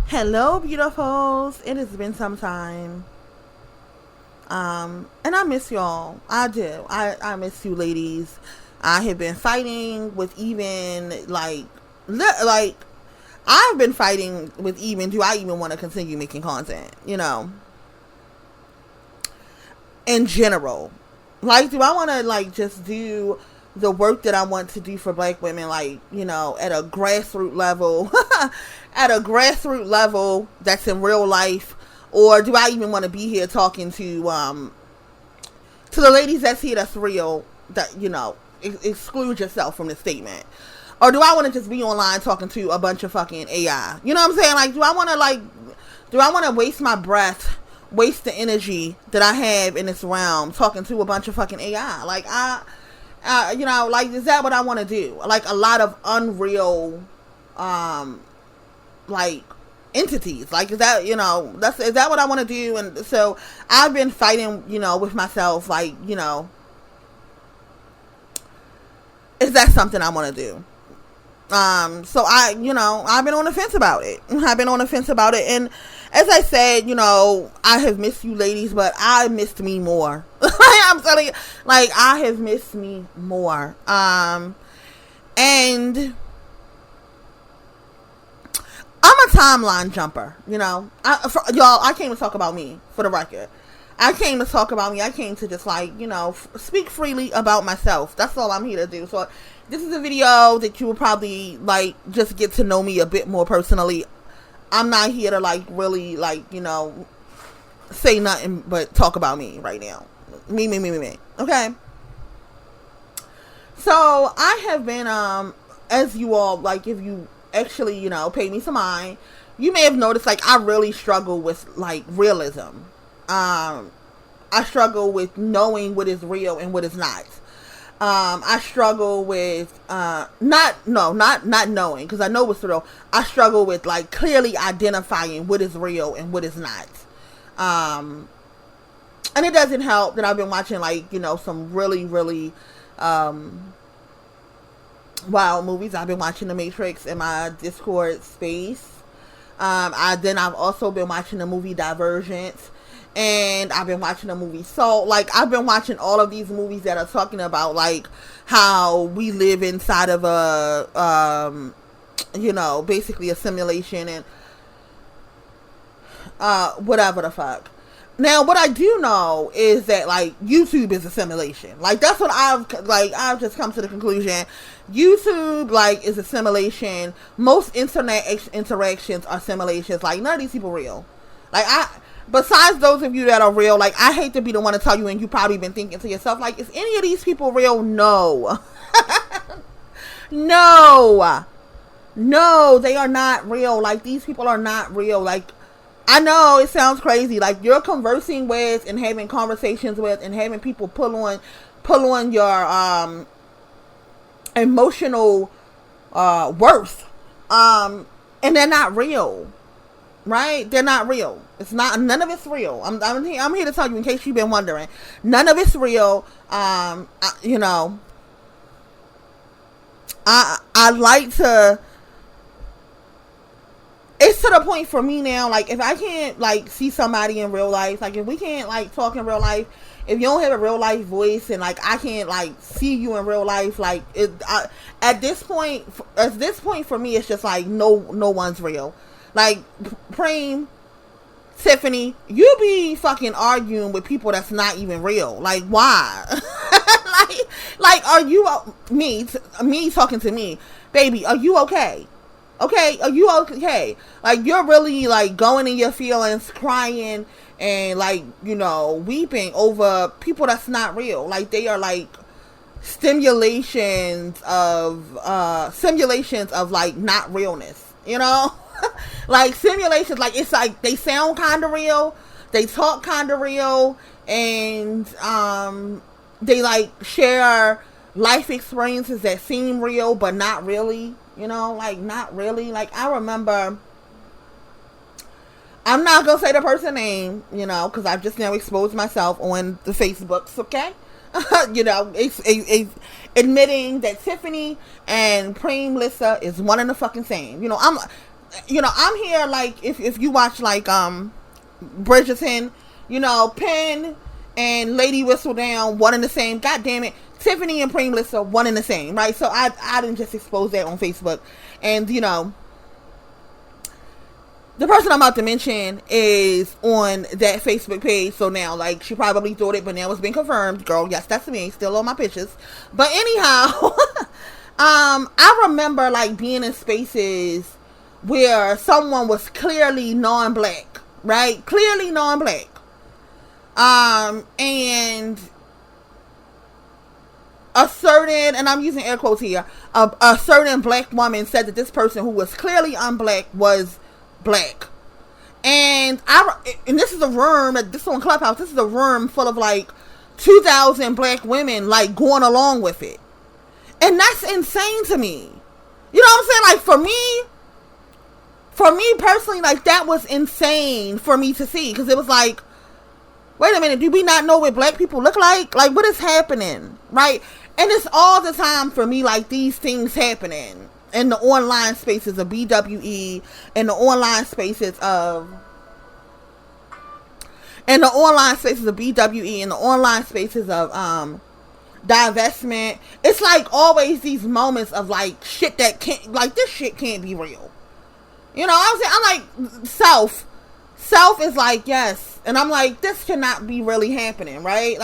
Hello, beautifuls. It has been some time. And I miss y'all. I do. I miss you, ladies. I have been fighting with even like I've been fighting with even. Do I even want to continue making content? In general, like, do I want to just do the work that I want to do for Black women, at a grassroots level, at a grassroots level that's in real life, or do I even want to be here talking to the ladies that's here that's real, that exclude yourself from the statement, or do I want to just be online talking to a bunch of fucking AI? You know what I'm saying? Like, do I want to waste my breath, waste the energy that I have in this realm talking to a bunch of fucking AI? Is that what I want to do? Like, a lot of unreal, entities. Like, is that, is that what I want to do? And so I've been fighting, with myself, is that something I want to do? So I've been on the fence about it. And as I said, I have missed you ladies, but I missed me more. I'm telling you, I have missed me more. And I'm a timeline jumper, y'all. I came to talk about me, for the record. I came to talk about me. I came to just speak freely about myself. That's all I'm here to do. So this is a video that you will probably just get to know me a bit more personally. I'm not here to really say nothing but talk about me right now. Me. Okay. So I have been as you all, if you actually pay me some mind, you may have noticed I really struggle with realism. I struggle with knowing what is real and what is not. I struggle with not knowing, because I know what's real. I struggle with clearly identifying what is real and what is not. And it doesn't help that I've been watching some really, really wild movies. I've been watching The Matrix in my Discord space. I've also been watching the movie Divergent. And I've been watching the movie Salt. I've been watching all of these movies that are talking about, how we live inside of a, basically a simulation and, whatever the fuck. Now, what I do know is that, YouTube is a simulation. That's what I've just come to the conclusion. YouTube, is a simulation. Most internet interactions are simulations. None of these people real. Besides those of you that are real, I hate to be the one to tell you, and you probably been thinking to yourself, is any of these people real? No. No, they are not real. These people are not real. I know it sounds crazy. You're conversing with and having conversations with and having people pull on your emotional worth. And they're not real. Right? They're not real. It's not. None of it's real. I'm here to tell you, in case you've been wondering. None of it's real. I like to. It's to the point for me now. If I can't see somebody in real life, if we can't talk in real life, if you don't have a real life voice, and I can't see you in real life, at this point for me, it's just no one's real. Preem, Tiffany, you be fucking arguing with people that's not even real. Why? Are you me talking to me, baby? Are you okay? Okay, are you okay? You're really going in your feelings, crying, and weeping over people that's not real. They are simulations of not realness. Simulations, it's they sound kind of real, they talk kind of real, and they share life experiences that seem real but not really, not really. I remember, I'm not gonna say the person's name, because I've just now exposed myself on the Facebooks, okay? It's admitting that Tiffany and Preem Lissa is one and the fucking same. you know, I'm here, like, if you watch, like, Bridgerton, you know, Penn and Lady Whistledown, one and the same. God damn it. Tiffany and Primeless are one and the same, right? So I didn't just expose that on Facebook. And, you know, the person I'm about to mention is on that Facebook page. So now, like, she probably thought it, but now it's been confirmed. Girl, yes, that's me. Still on my pictures. But anyhow, I remember, like, being in spaces where someone was clearly non-black, right? Clearly non-black. And a certain, and I'm using air quotes here, a certain black woman said that this person who was clearly unblack was black. And this is a room, this is on Clubhouse, this is a room full of like 2,000 black women, like, going along with it. And that's insane to me. You know what I'm saying? Like, for me personally, like, that was insane for me to see. Because it was like, wait a minute, do we not know what black people look like? Like, what is happening? Right? And it's all the time for me, like, these things happening in the online spaces of BWE, and the online spaces of BWE, and the online spaces of divestment. It's like always these moments of, like, shit that can't, like, this shit can't be real. You know what I'm saying? I'm like, self is like, yes. And I'm like, this cannot be really happening, right?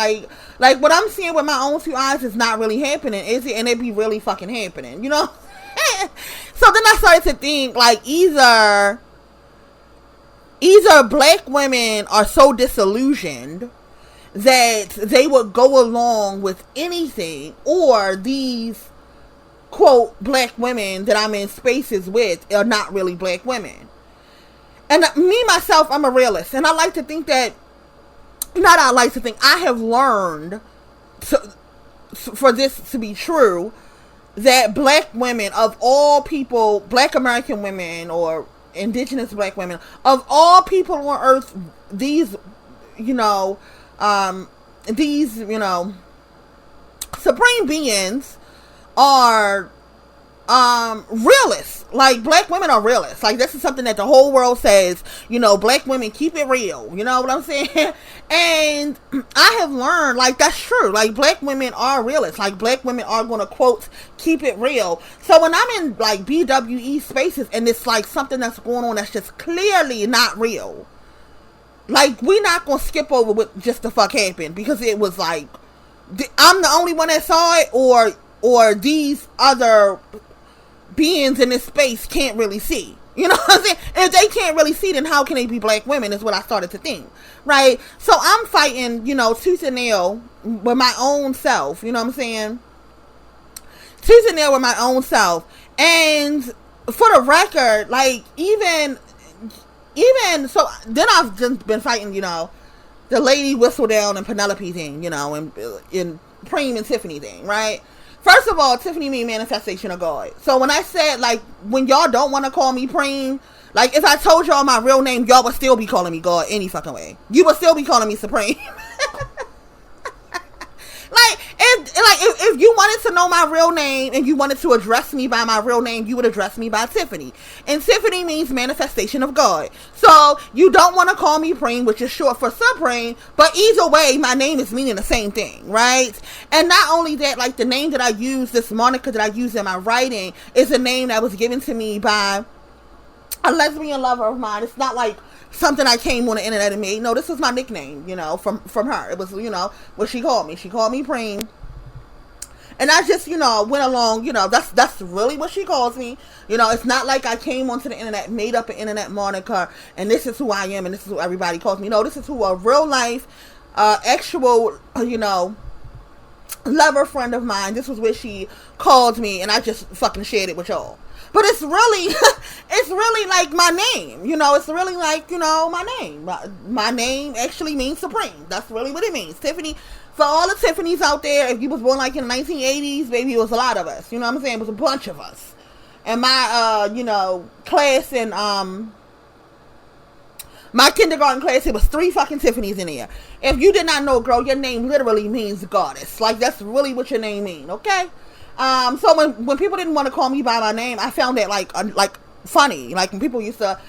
Like what I'm seeing with my own two eyes is not really happening, is it? And it be really fucking happening, you know? So then I started to think, like, either black women are so disillusioned that they would go along with anything, or these, quote, black women that I'm in spaces with are not really black women. And me, myself, I'm a realist. And I like to think that, I have learned for this to be true, that black women, of all people, black American women or indigenous black women, of all people on earth, these, you know, supreme beings are realists. Like, black women are realists. Like, this is something that the whole world says, you know, black women, keep it real. You know what I'm saying? And I have learned, like, that's true. Like, black women are realists. Like, black women are going to, quote, keep it real. So when I'm in, like, BWE spaces and it's like something that's going on that's just clearly not real, like, we're not going to skip over what just the fuck happened, because it was like, I'm the only one that saw it, or these other beings in this space can't really see. You know what I'm saying? If they can't really see, then how can they be black women, is what I started to think. Right? So I'm fighting, you know, tooth and nail with my own self. You know what I'm saying? Tooth and nail with my own self. And for the record, like, even, so then I've just been fighting, you know, the Lady Whistledown and Penelope thing, you know, and Preem and Tiffany thing, right? First of all, Tiffany mean manifestation of God. So when I said, like, when y'all don't want to call me Preem, like, if I told y'all my real name, y'all would still be calling me God any fucking way. You would still be calling me Supreme. If you wanted to know my real name and you wanted to address me by my real name, you would address me by Tiffany. And Tiffany means manifestation of God. So you don't want to call me Preem, which is short for Supreme, but either way, my name is meaning the same thing, right? And not only that, like, the name that I use, this moniker that I use in my writing, is a name that was given to me by a lesbian lover of mine. It's not like something I came on the internet and made. No, this is my nickname, you know, from her. It was, you know, what she called me. She called me Preem. And I just, you know, went along, you know, that's really what she calls me. You know, it's not like I came onto the internet, made up an internet moniker, and this is who I am, and this is who everybody calls me. No, this is who a real life, actual, you know, lover friend of mine, this was what she called me, and I just fucking shared it with y'all. But it's really, it's really like my name, you know, it's really like, you know, my name. My name actually means Supreme. That's really what it means. Tiffany. For all the Tiffany's out there, if you was born like in the 1980s, baby, it was a lot of us. You know what I'm saying? It was a bunch of us. And my, you know, class in, my kindergarten class, it was 3 fucking Tiffany's in there. If you did not know, girl, your name literally means goddess. Like, that's really what your name means, okay? So when people didn't want to call me by my name, I found that, like funny. Like when people used to,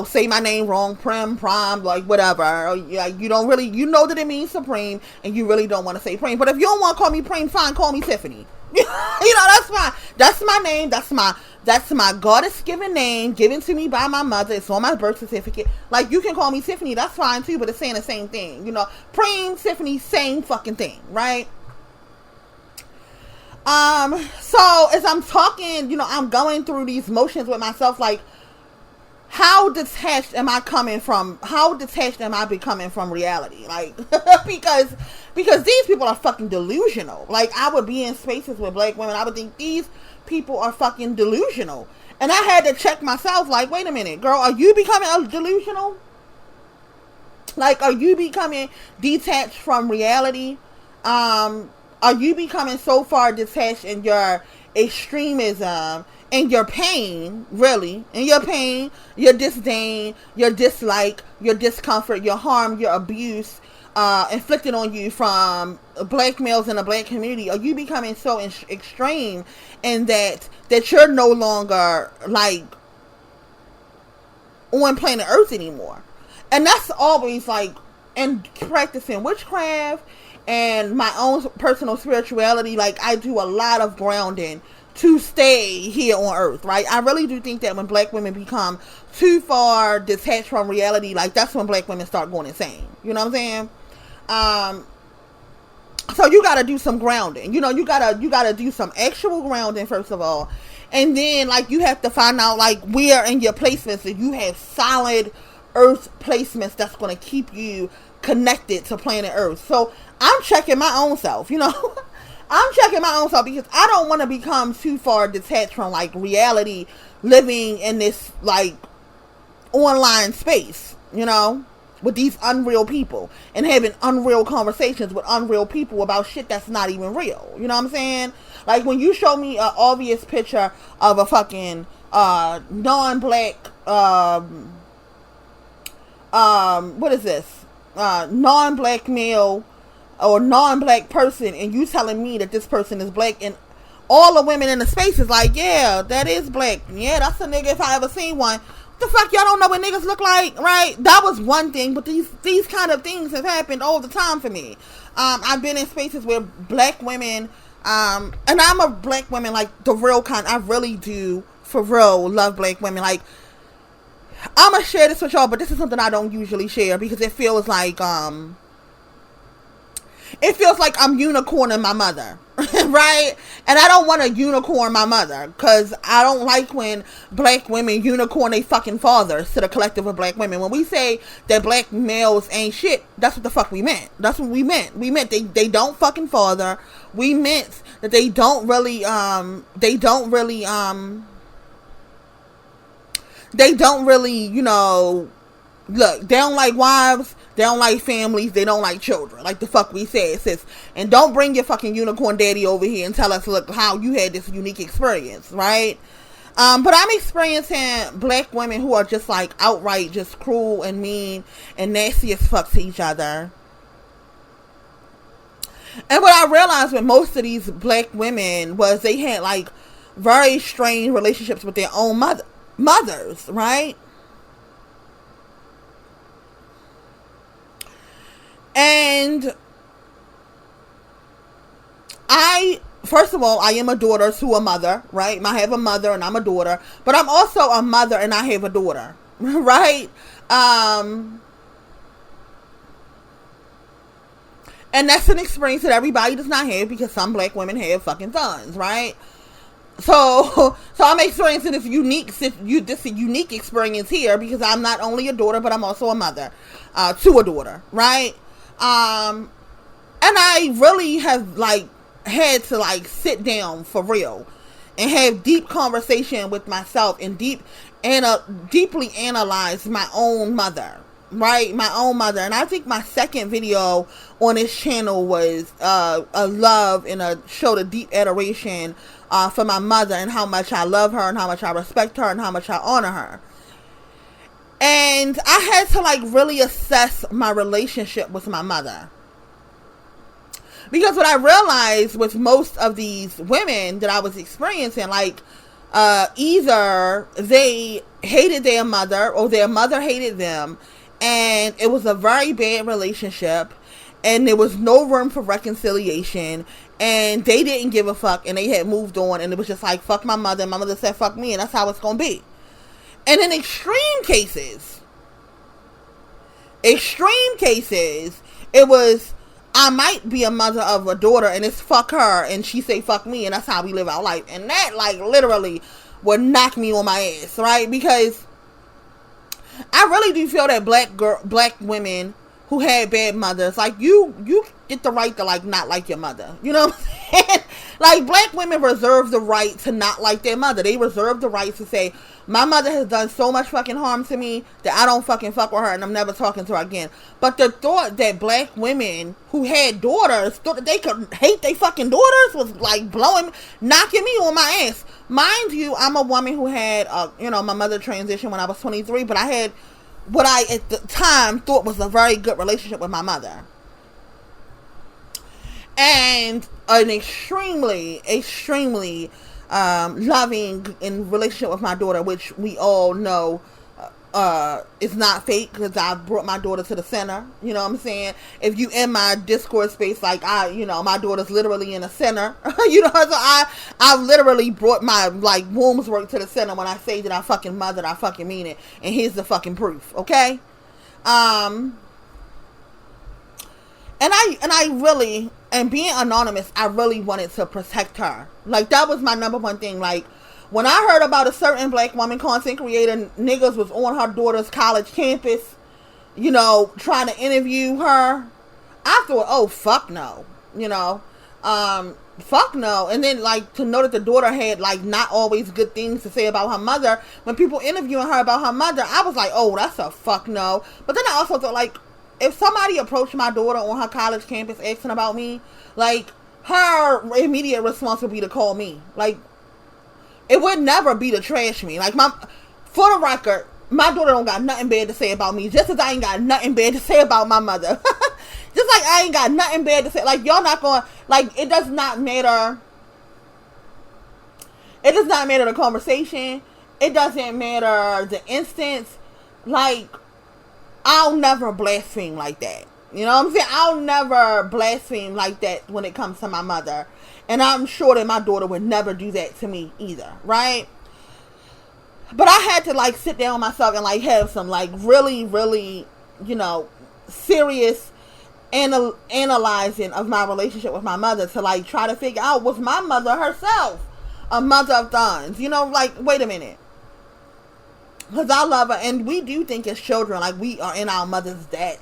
say my name wrong, prime, like whatever. Or, like you don't really, that it means supreme, and you really don't want to say prime. But if you don't want to call me prime, fine, call me Tiffany. That's fine. That's my name. That's my goddess given name, given to me by my mother. It's on my birth certificate. Like you can call me Tiffany. That's fine too. But it's saying the same thing. Prime, Tiffany, same fucking thing, right? So as I'm talking, I'm going through these motions with myself, like, how detached am I becoming from reality? Like, because these people are fucking delusional. Like, I would be in spaces with black women, I would think these people are fucking delusional. And I had to check myself, like, wait a minute, girl, are you becoming delusional? Like, are you becoming detached from reality? Are you becoming so far detached in your extremism and your pain, really? In your pain, your disdain, your dislike, your discomfort, your harm, your abuse inflicted on you from black males in the black community? Are you becoming so extreme in that you're no longer, like, on planet Earth anymore? And that's always, like, in practicing witchcraft and my own personal spirituality, like, I do a lot of grounding to stay here on Earth, right? I really do think that when black women become too far detached from reality, like, that's when black women start going insane. You know what I'm saying? So you gotta do some grounding. You gotta do some actual grounding, first of all. And then, like, you have to find out, like, where in your placements that you have solid Earth placements that's gonna keep you connected to planet Earth. So I'm checking my own self, I'm checking my own self because I don't want to become too far detached from, like, reality, living in this, like, online space, with these unreal people and having unreal conversations with unreal people about shit that's not even real. You know what I'm saying? Like, when you show me an obvious picture of a fucking non-black what is this? Non-black male or non-black person, and you telling me that this person is black, and all the women in the space is like, yeah, that is black. Yeah, that's a nigga if I ever seen one. What the fuck, y'all don't know what niggas look like, right? That was one thing, but these kind of things have happened all the time for me. I've been in spaces where black women, and I'm a black woman, like, the real kind. I really do, for real, love black women. Like, I'm gonna share this with y'all, but this is something I don't usually share because it feels like I'm unicorning my mother, right? And I don't want to unicorn my mother because I don't like when black women unicorn they fucking fathers to the collective of black women. When we say that black males ain't shit, that's what the fuck we meant. That's what we meant. We meant they don't fucking father. We meant that they don't really look, they don't like wives, they don't like families, they don't like children, like the fuck we said, sis. And don't bring your fucking unicorn daddy over here and tell us, look, how you had this unique experience, right? But I'm experiencing black women who are just, like, outright just cruel and mean and nasty as fuck to each other. And what I realized with most of these black women was they had, like, very strained relationships with their own mothers, right? And first of all, I am a daughter to a mother, right? I have a mother and I'm a daughter, but I'm also a mother and I have a daughter, right? And that's an experience that everybody does not have because some black women have fucking sons, right? So I'm experiencing this unique experience here because I'm not only a daughter, but I'm also a mother to a daughter, right? And I really have, like, had to, like, sit down for real and have deep conversation with myself and deeply analyze my own mother, right? My own mother. And I think my second video on this channel was a love and showed a deep adoration for my mother and how much I love her and how much I respect her and how much I honor her. And I had to, like, really assess my relationship with my mother. Because what I realized with most of these women that I was experiencing, like, either they hated their mother or their mother hated them, and it was a very bad relationship, and there was no room for reconciliation, and they didn't give a fuck, and they had moved on, and it was just like, fuck my mother, and my mother said fuck me, and that's how it's gonna be. And in extreme cases, it was, I might be a mother of a daughter, and it's fuck her, and she say fuck me, and that's how we live our life. And that, like, literally would knock me on my ass, right? Because I really do feel that black women who had bad mothers, like, you get the right to, like, not like your mother. You know what I'm saying? Like, black women reserve the right to not like their mother. They reserve the right to say, my mother has done so much fucking harm to me that I don't fucking fuck with her, and I'm never talking to her again. But the thought that black women who had daughters thought that they could hate their fucking daughters was, like, knocking me on my ass. Mind you, I'm a woman who had, my mother transitioned when I was 23, but I had what I, at the time, thought was a very good relationship with my mother. And an extremely loving in relationship with my daughter, which we all know is not fake, because I brought my daughter to the center. You know what I'm saying? If you in my Discord space, like, my daughter's literally in the center. So I literally brought my, like, womb's work to the center. When I say that I fucking mothered, I fucking mean it. And here's the fucking proof, okay? And I really, and being anonymous, I really wanted to protect her. Like, that was my number one thing. Like, when I heard about a certain black woman content creator, niggas was on her daughter's college campus, trying to interview her, I thought, oh, fuck no. Fuck no. And then, like, to know that the daughter had, like, not always good things to say about her mother, when people interviewing her about her mother, I was like, oh, that's a fuck no. But then I also thought, like, if somebody approached my daughter on her college campus asking about me, like, her immediate response would be to call me. Like, it would never be to trash me. Like, for the record, my daughter don't got nothing bad to say about me, just as I ain't got nothing bad to say about my mother. Just like I ain't got nothing bad to say. Like, y'all not going, like, it does not matter. It does not matter the conversation. It doesn't matter the instance. Like, I'll never blaspheme like that. You know what I'm saying? I'll never blaspheme like that when it comes to my mother. And I'm sure that my daughter would never do that to me either, right? But I had to, like, sit down myself and, like, have some, like, really, really, serious analyzing of my relationship with my mother to, like, try to figure out, was my mother herself a mother of thorns? Like, wait a minute. Because I love her, and we do think as children, like, we are in our mother's debt.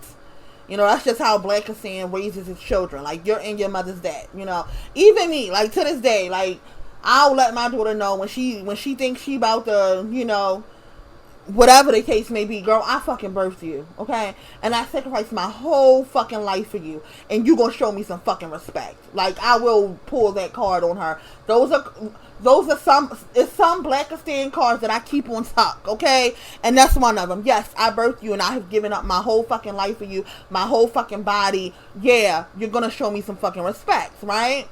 That's just how Black Kassan raises his children. Like, you're in your mother's debt. Even me, like, to this day, like, I'll let my daughter know when she thinks she about to, whatever the case may be, girl, I fucking birthed you, okay? And I sacrificed my whole fucking life for you, and you gonna show me some fucking respect. Like, I will pull that card on her. Those are some Black Kassan cards that I keep on tuck, okay? And that's one of them. Yes, I birthed you, and I have given up my whole fucking life for you, my whole fucking body. Yeah, you're gonna show me some fucking respect, right?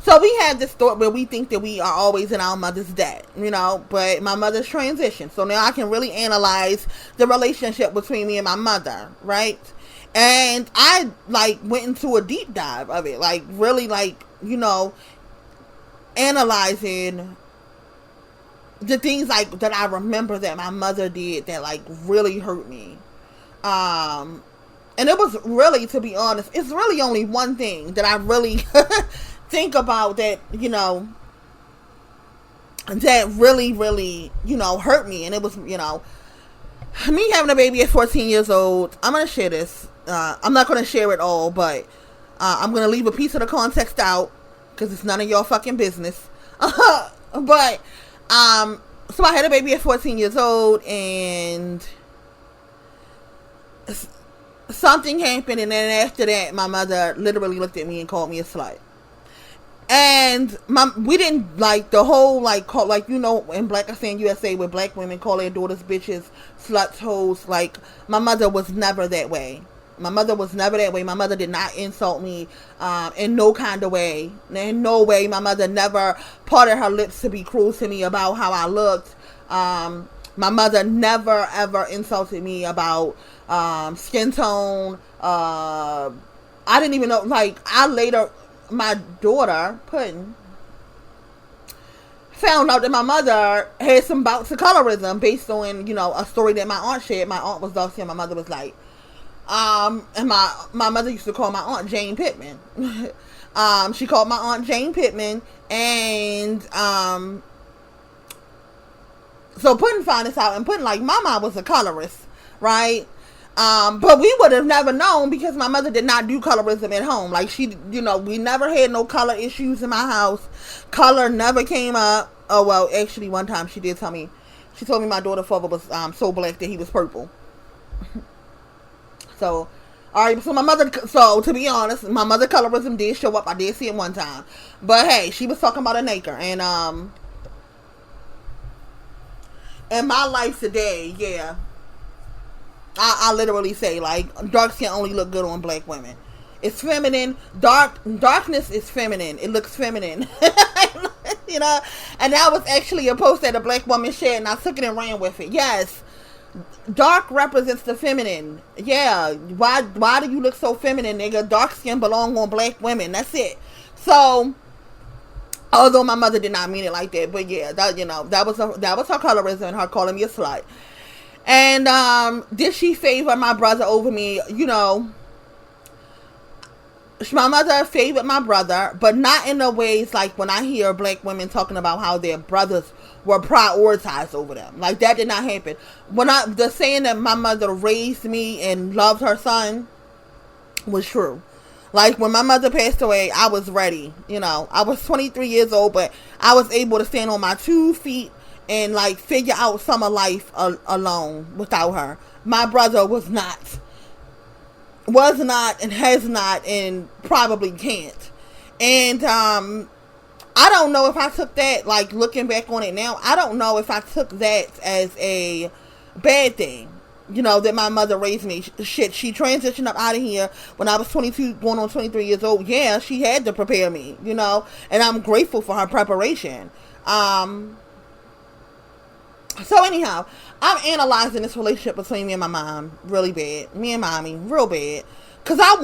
So we have this thought where we think that we are always in our mother's debt, but my mother's transitioned. So now I can really analyze the relationship between me and my mother, right? And I, like, went into a deep dive of it, like, really, like, analyzing the things, like, that I remember that my mother did that, like, really hurt me. And it was really, to be honest, it's really only one thing that I really think about that, that really, really, hurt me. And it was, me having a baby at 14 years old. I'm going to share this. I'm not going to share it all, but I'm going to leave a piece of the context out because it's none of your fucking business. But, so I had a baby at 14 years old, and something happened, and then after that, my mother literally looked at me and called me a slut. And we didn't, like, the whole, like, call, like, in Black Kassan USA, where black women call their daughters bitches, sluts, hoes, like, my mother was never that way. My mother was never that way. My mother did not insult me in no kind of way. In no way. My mother never parted her lips to be cruel to me about how I looked. My mother never, ever insulted me about skin tone. I didn't even know, like, my daughter, Puddin', found out that my mother had some bouts of colorism based on, a story that my aunt shared. My aunt was dark skinned. My mother was light. And my mother used to call my aunt Jane Pittman. She called my aunt Jane Pittman, and so Puddin' found this out, and Puddin' like, my mom was a colorist, right? But we would have never known because my mother did not do colorism at home. Like, she, we never had no color issues in my house. Color never came up. Oh, well, actually, one time she did tell me, she told me my daughter's father was so black that he was purple. So, alright, so to be honest, my mother colorism did show up. I did see it one time. But hey, she was talking about a nacre. And, in my life today, yeah, I literally say, like, dark skin only look good on black women. It's feminine. Darkness is feminine. It looks feminine. And that was actually a post that a black woman shared, and I took it and ran with it. Yes. Dark represents the feminine. Yeah. Why do you look so feminine, nigga? Dark skin belong on black women. That's it. So, although my mother did not mean it like that, but yeah, that was her colorism and her calling me a slut. And did she favor my brother over me? My mother favored my brother, but not in the ways like when I hear black women talking about how their brothers were prioritized over them. Like, that did not happen. The saying that my mother raised me and loved her son was true. Like, when my mother passed away, I was ready. I was 23 years old, but I was able to stand on my 2 feet and, like, figure out some of life alone without her. My brother was not and has not and probably can't. And I don't know if I took that, like, looking back on it now, I don't know if I took that as a bad thing. That my mother raised me. Shit, she transitioned up out of here when I was 22, going on 23 years old. Yeah, she had to prepare me, and I'm grateful for her preparation. So anyhow, I'm analyzing this relationship between me and my mom really bad. Me and mommy, real bad. Cause I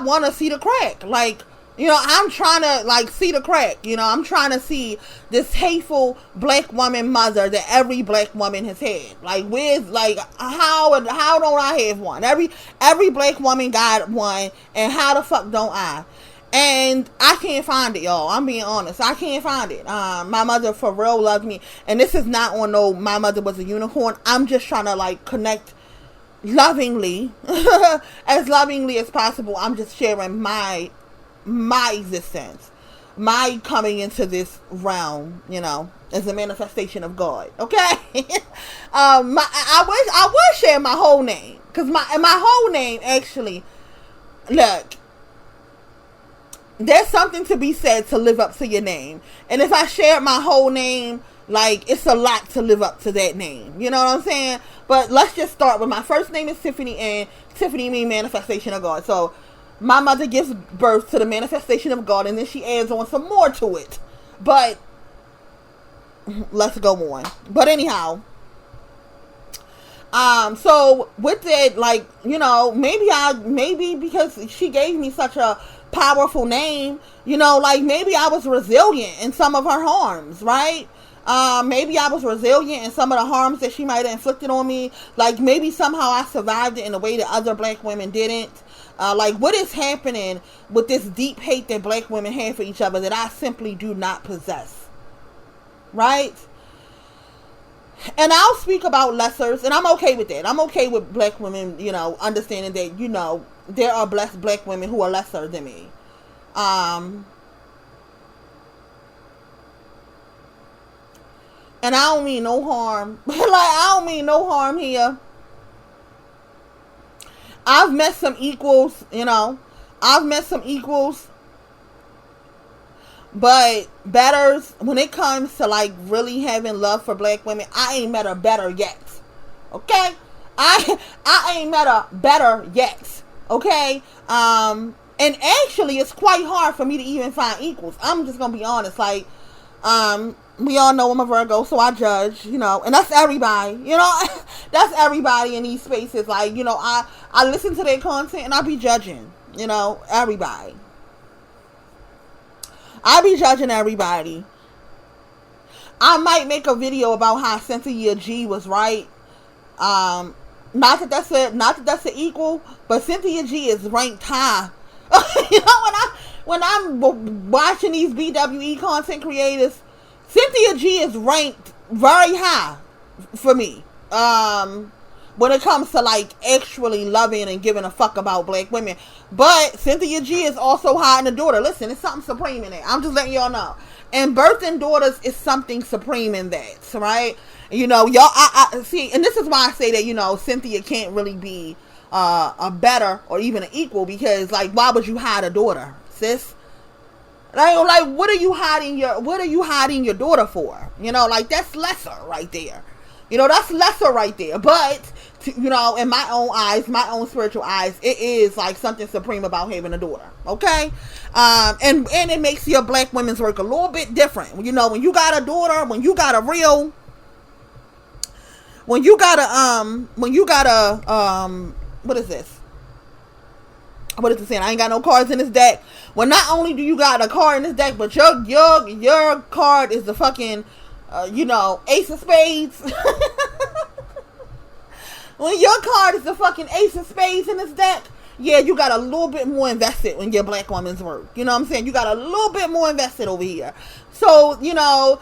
wanna see the crack. Like, I'm trying to, like, see the crack. I'm trying to see this hateful black woman mother that every black woman has had. Like, where's, like, how don't I have one? Every black woman got one, and how the fuck don't I? And I can't find it, y'all. I'm being honest. I can't find it. My mother for real loved me. And this is not on no, my mother was a unicorn. I'm just trying to, like, connect lovingly, as lovingly as possible. I'm just sharing my existence, my coming into this realm, as a manifestation of God. Okay. I would share my whole name, because my whole name, actually, look, there's something to be said to live up to your name. And if I shared my whole name, like, it's a lot to live up to that name. You know what I'm saying? But let's just start with my first name is Tiffany, and Tiffany means manifestation of God. So my mother gives birth to the manifestation of God, and then she adds on some more to it. But let's go on. But anyhow, so with that, like, maybe because she gave me such a powerful name, like, maybe I was resilient in some of her harms, right? Maybe I was resilient in some of the harms that she might have inflicted on me. Like, maybe somehow I survived it in a way that other black women didn't. Like, what is happening with this deep hate that black women have for each other that I simply do not possess, right? And I'll speak about lessers, and I'm okay with that. I'm okay with black women, understanding that, there are blessed black women who are lesser than me. And I don't mean no harm. Like, I don't mean no harm here. I've met some equals, but betters, when it comes to, like, really having love for black women, I ain't met a better yet. Okay? I ain't met a better yet. Okay? And actually it's quite hard for me to even find equals. I'm just gonna be honest. Like, we all know I'm a Virgo, so I judge, you know, and that's everybody, you know. That's everybody in these spaces. Like, you know, I listen to their content and I be judging, you know, everybody. I be judging everybody. I might make a video about how Cynthia G was right. Not that that's an equal, but Cynthia G is ranked high. You know, when I'm watching these BWE content creators, Cynthia G is ranked very high for me. When it comes to like actually loving and giving a fuck about black women. But Cynthia G is also high in the daughter. Listen, it's something supreme in it. I'm just letting y'all know. And birthing daughters is something supreme in that, right? You know, y'all, I see, and this is why I say that, you know, Cynthia can't really be a better or even an equal, because like, why would you hide a daughter, sis? Like, what are you hiding your daughter for? You know, like, that's lesser right there. You know, that's lesser right there. But, you know, in my own eyes, my own spiritual eyes, it is like something supreme about having a daughter. Okay? And it makes your black women's work a little bit different. You know, when you got a daughter, what is this? What is it saying? I ain't got no cards in this deck. Well, not only do you got a card in this deck, but your card is the fucking, you know, Ace of Spades. When your card is the fucking Ace of Spades in this deck, yeah, you got a little bit more invested in your black woman's work. You know what I'm saying? You got a little bit more invested over here. So, you know,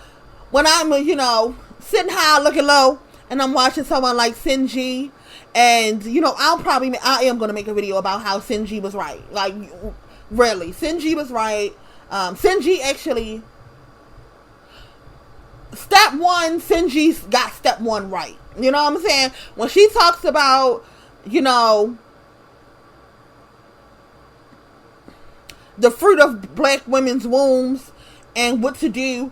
when I'm, you know, sitting high, looking low, and I'm watching someone like Sinji, and, you know, I am going to make a video about how Sinji was right. Like, really. Sinji was right. Sinji actually, step one, Sinji's got step one right. You know what I'm saying? When she talks about, you know, the fruit of black women's wombs and what to do,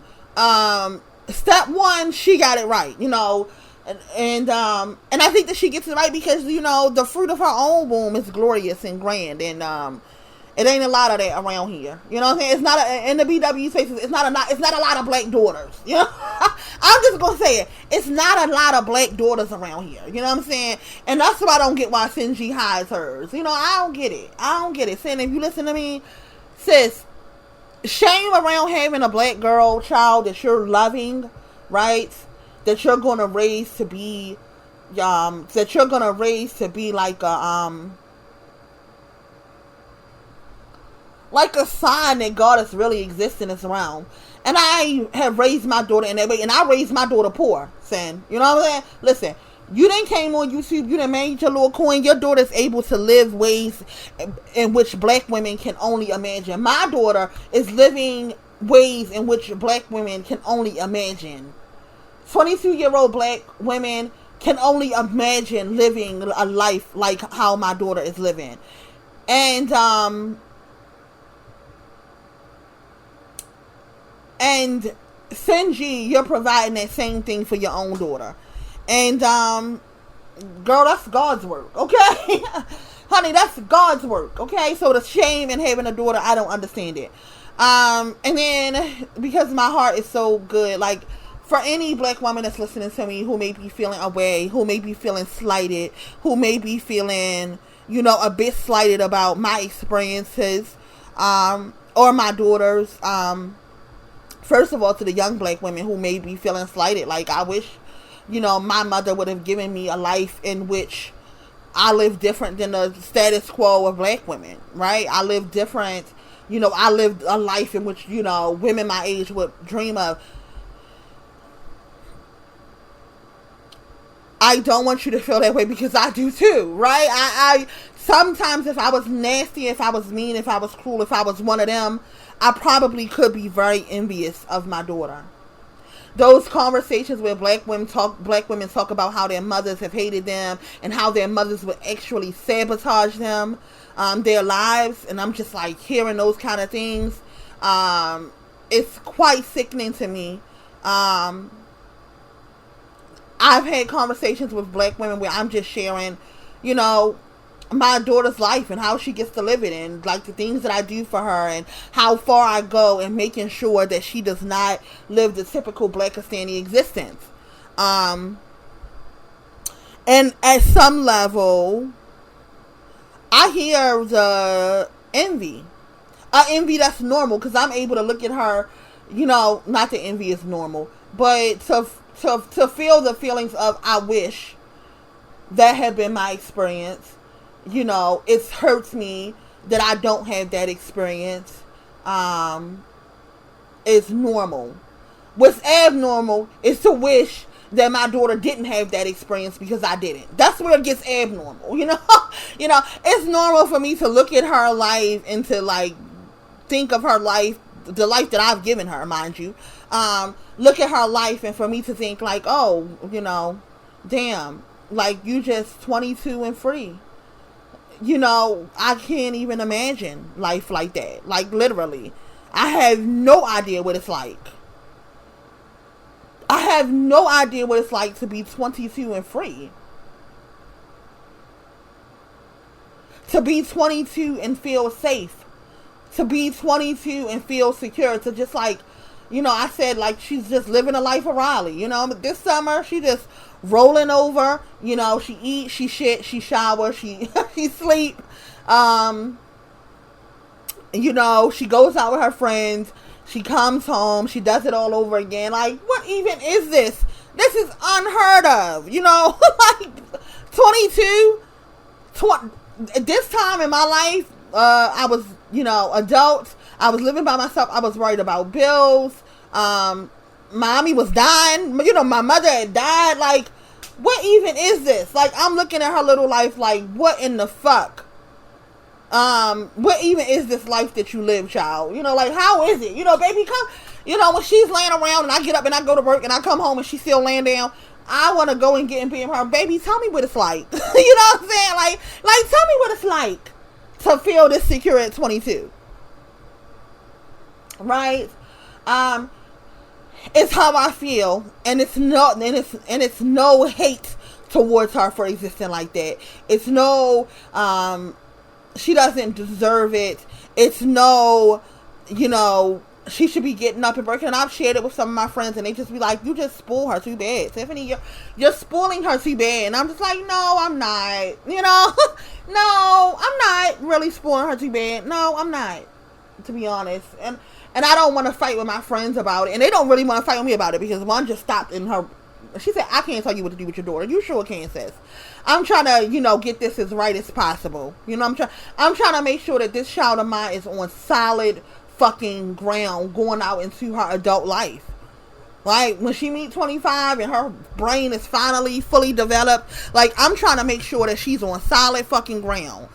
step one, she got it right, you know. And I think that she gets it right because, you know, the fruit of her own womb is glorious and grand, and it ain't a lot of that around here. You know what I'm saying? It's not in the BWE spaces. It's not a lot of black daughters. You know, I'm just gonna say it. It's not a lot of black daughters around here. You know what I'm saying? And that's why I don't get why Sinji hides hers. You know, I don't get it. Sin, if you listen to me, sis, shame around having a black girl child that you're loving, right? That you're gonna raise to be, like a sign that God is really existing in this realm. And I have raised my daughter in that way, and I raised my daughter poor, son. You know what I'm saying? Listen, you done came on YouTube, you done made your little coin. Your daughter's able to live ways in which black women can only imagine. My daughter is living ways in which black women can only imagine. 22-year-old black women can only imagine living a life like how my daughter is living. And Sinji, you're providing that same thing for your own daughter. And girl, that's God's work, okay? Honey, that's God's work, okay? So the shame in having a daughter, I don't understand it. And then, because my heart is so good, like, for any black woman that's listening to me who may be feeling away, who may be feeling slighted, who may be feeling, you know, a bit slighted about my experiences, or my daughter's, first of all, to the young black women who may be feeling slighted, like, I wish, you know, my mother would have given me a life in which I live different than the status quo of black women, right? I live different, you know, I lived a life in which, you know, women my age would dream of. I don't want you to feel that way, because I do too, right? I sometimes, if I was nasty, if I was mean, if I was cruel, if I was one of them, I probably could be very envious of my daughter. Those conversations where black women talk about how their mothers have hated them and how their mothers would actually sabotage them, their lives, and I'm just like hearing those kind of things. It's quite sickening to me. I've had conversations with black women where I'm just sharing, you know, my daughter's life and how she gets to live it, and like the things that I do for her and how far I go in making sure that she does not live the typical Blackistani existence. And at some level, I hear the envy. Envy that's normal, because I'm able to look at her, you know, not that envy is normal, but to feel the feelings of I wish that had been my experience. You know, it hurts me that I don't have that experience. It's normal. What's abnormal is to wish that my daughter didn't have that experience because I didn't. That's where it gets abnormal, you know? You know, it's normal for me to look at her life and to, like, think of her life, the life that I've given her, mind you. Look at her life and for me to think, like, oh, you know, damn, like, you just 22 and free. You know, I can't even imagine life like that. Like, literally. I have no idea what it's like. I have no idea what it's like to be 22 and free. To be 22 and feel safe. To be 22 and feel secure. To just, like, you know, I said, like, she's just living a life of Riley. You know, this summer, she just rolling over. You know, she eat, she shit, she shower, she sleep. You know, she goes out with her friends. She comes home. She does it all over again. Like, what even is this? This is unheard of. You know, like 22. This time in my life, I was, you know, adult. I was living by myself. I was worried about bills. Mommy was dying. You know, my mother had died. Like, what even is this? Like, I'm looking at her little life like, what in the fuck? What even is this life that you live, child? You know, like, how is it? You know, baby, come, you know, when she's laying around and I get up and I go to work and I come home and she's still laying down, I want to go and get in bed with her. Baby, tell me what it's like. You know what I'm saying? Like, tell me what it's like to feel this secure at 22. Right? It's how I feel, and it's no hate towards her for existing like that. It's no, she doesn't deserve it. It's no, you know, she should be getting up and breaking. And I've shared it with some of my friends, and they just be like, you just spoil her too bad, Tiffany. You're spoiling her too bad. And I'm just like, no, I'm not. You know, no, I'm not really spoiling her too bad. No, I'm not, to be honest. And I don't want to fight with my friends about it. And they don't really want to fight with me about it, because one just stopped in her. She said, I can't tell you what to do with your daughter. You sure can, sis. I'm trying to, you know, get this as right as possible. You know, I'm trying to make sure that this child of mine is on solid fucking ground going out into her adult life. Like, when she meets 25 and her brain is finally fully developed, like, I'm trying to make sure that she's on solid fucking ground.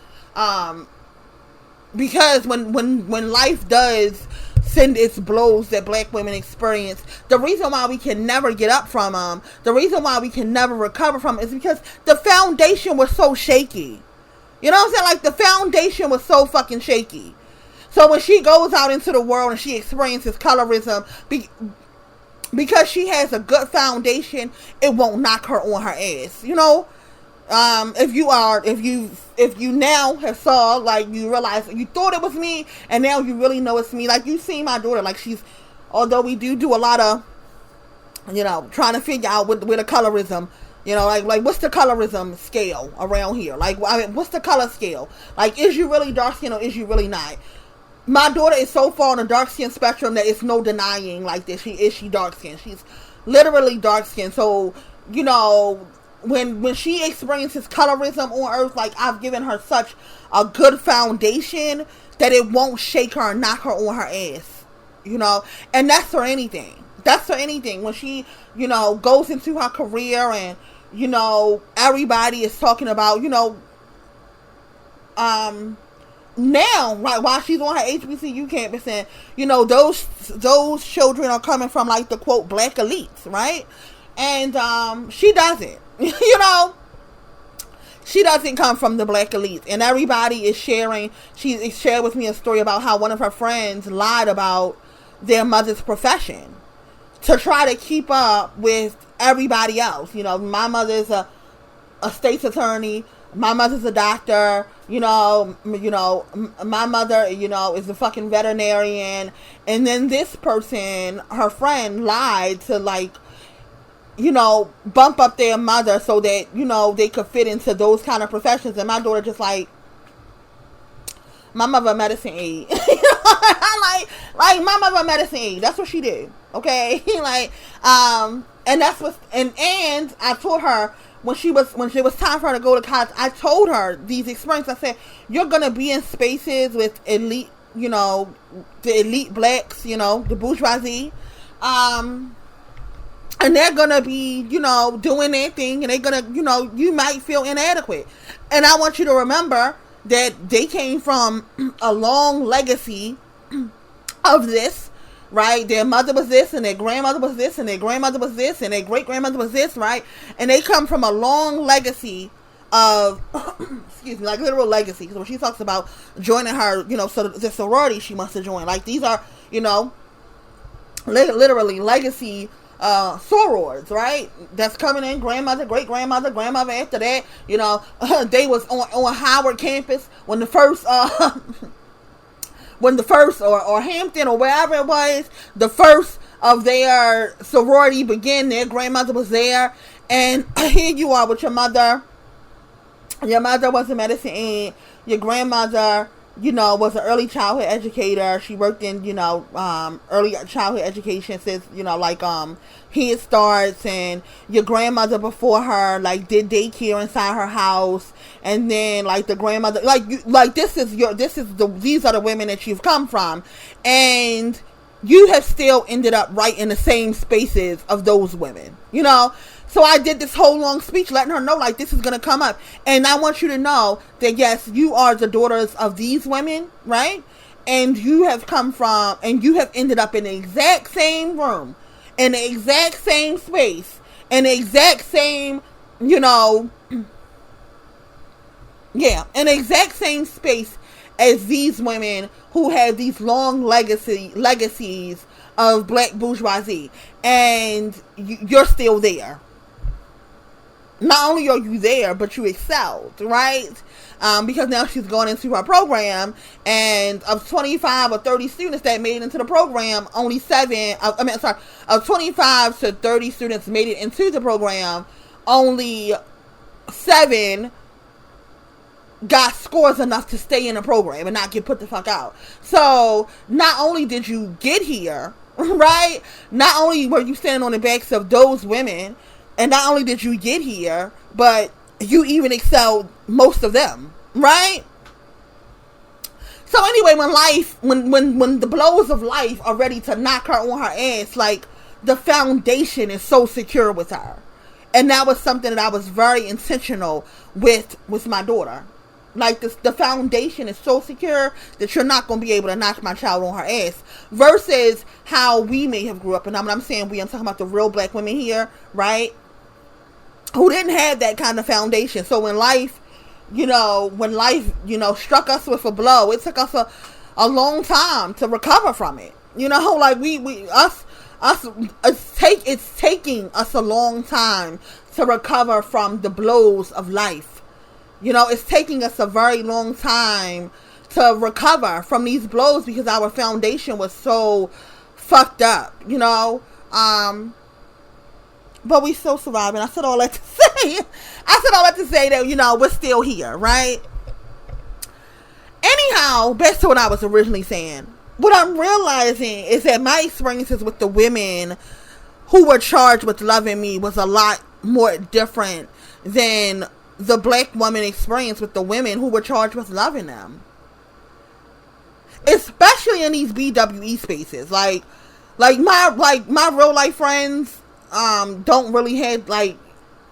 Because when life does send its blows that black women experience, the reason why we can never get up from them, the reason why we can never recover from them, is because the foundation was so shaky. You know what I'm saying? Like, the foundation was so fucking shaky. So when she goes out into the world and she experiences colorism, because she has a good foundation, it won't knock her on her ass. You know? If you now have saw, like, you realize you thought it was me and now you really know it's me. Like, you see my daughter, like, she's, although we do a lot of, you know, trying to figure out with the colorism, you know, like what's the colorism scale around here? Like, I mean, what's the color scale? Like, is you really dark skin or is you really not? My daughter is so far on the dark skin spectrum that it's no denying, like, that she dark skin. She's literally dark skin. So, you know, when she experiences colorism on earth, like, I've given her such a good foundation that it won't shake her and knock her on her ass, you know. And that's for anything. That's for anything. When she, you know, goes into her career and, you know, everybody is talking about, you know, now, right, while she's on her HBCU campus, and, you know, those children are coming from, like, the quote black elites, right? And she doesn't. You know, she doesn't come from the black elite, and everybody is sharing. She shared with me a story about how one of her friends lied about their mother's profession to try to keep up with everybody else. My mother's a state's attorney. My mother's a doctor. My mother, is a fucking veterinarian. And then this person, her friend, lied to bump up their mother so that, they could fit into those kind of professions. And my daughter just like, my mother a medicine aid. like my mother a medicine aid. That's what she did. Okay. And that's what, and I told her when it was time for her to go to college, I told her these experiences. I said, you're going to be in spaces with elite, the elite blacks, the bourgeoisie. And they're going to be, doing their thing, and they're going to, you might feel inadequate. And I want you to remember that they came from a long legacy of this, right? Their mother was this, and their grandmother was this, and their grandmother was this, and their great-grandmother was this, right? And they come from a long legacy of, excuse me, like literal legacy. So when she talks about joining her, so the sorority she must have joined, like these are, literally legacy sorors, right? That's coming in, grandmother, great-grandmother, grandmother after that, they was on Howard campus when the first, or Hampton or wherever it was, the first of their sorority began, their grandmother was there, and here you are with your mother. Your mother was a medicine aide, your grandmother, was an early childhood educator. She worked in, early childhood education since, Head Starts, and your grandmother before her, did daycare inside her house, and then, the grandmother, these are the women that you've come from, and you have still ended up right in the same spaces of those women, So I did this whole long speech letting her know, this is going to come up. And I want you to know that, yes, you are the daughters of these women, right? And you have come from, and you have ended up in the exact same room, in the exact same space, in the exact same, in the exact same space as these women who have these long legacies of black bourgeoisie. And you're still there. Not only are you there, but you excelled, right? Because now she's going into her program, and of 25 or 30 students that made it into the program, only of 25 to 30 students made it into the program, only 7 got scores enough to stay in the program and not get put the fuck out. So, not only did you get here, right? Not only were you standing on the backs of those women, and not only did you get here, but you even excelled most of them, right? So anyway, when the blows of life are ready to knock her on her ass, the foundation is so secure with her. And that was something that I was very intentional with my daughter. The foundation is so secure that you're not going to be able to knock my child on her ass. Versus how we may have grew up. And I'm talking about the real black women here, right? Who didn't have that kind of foundation. So when life, struck us with a blow, it took us a long time to recover from it. It's taking us a long time to recover from the blows of life. It's taking us a very long time to recover from these blows because our foundation was so fucked up, but we still surviving. I said all that to say that, we're still here, right? Anyhow, back to what I was originally saying. What I'm realizing is that my experiences with the women who were charged with loving me was a lot more different than the black woman experience with the women who were charged with loving them. Especially in these BWE spaces. Like my real life friends don't really have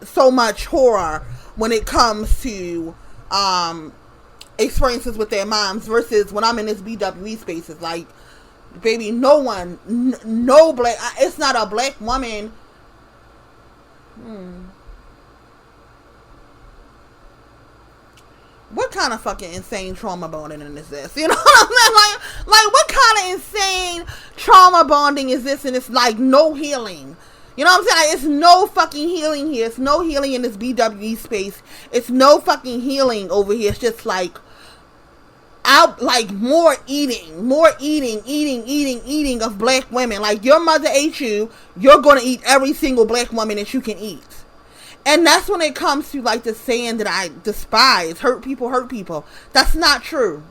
so much horror when it comes to experiences with their moms versus when I'm in this BWE spaces. Baby, no one, no black, it's not a black woman. What kind of fucking insane trauma bonding is this? You know what I'm saying? What kind of insane trauma bonding is this? And it's no healing. You know what I'm saying? Like, it's no fucking healing here. It's no healing in this BWE space. It's no fucking healing over here. It's just like, out, like, more eating of black women. Like, your mother ate you, you're gonna eat every single black woman that you can eat. And that's when it comes to, like, the saying that I despise, hurt people. That's not true.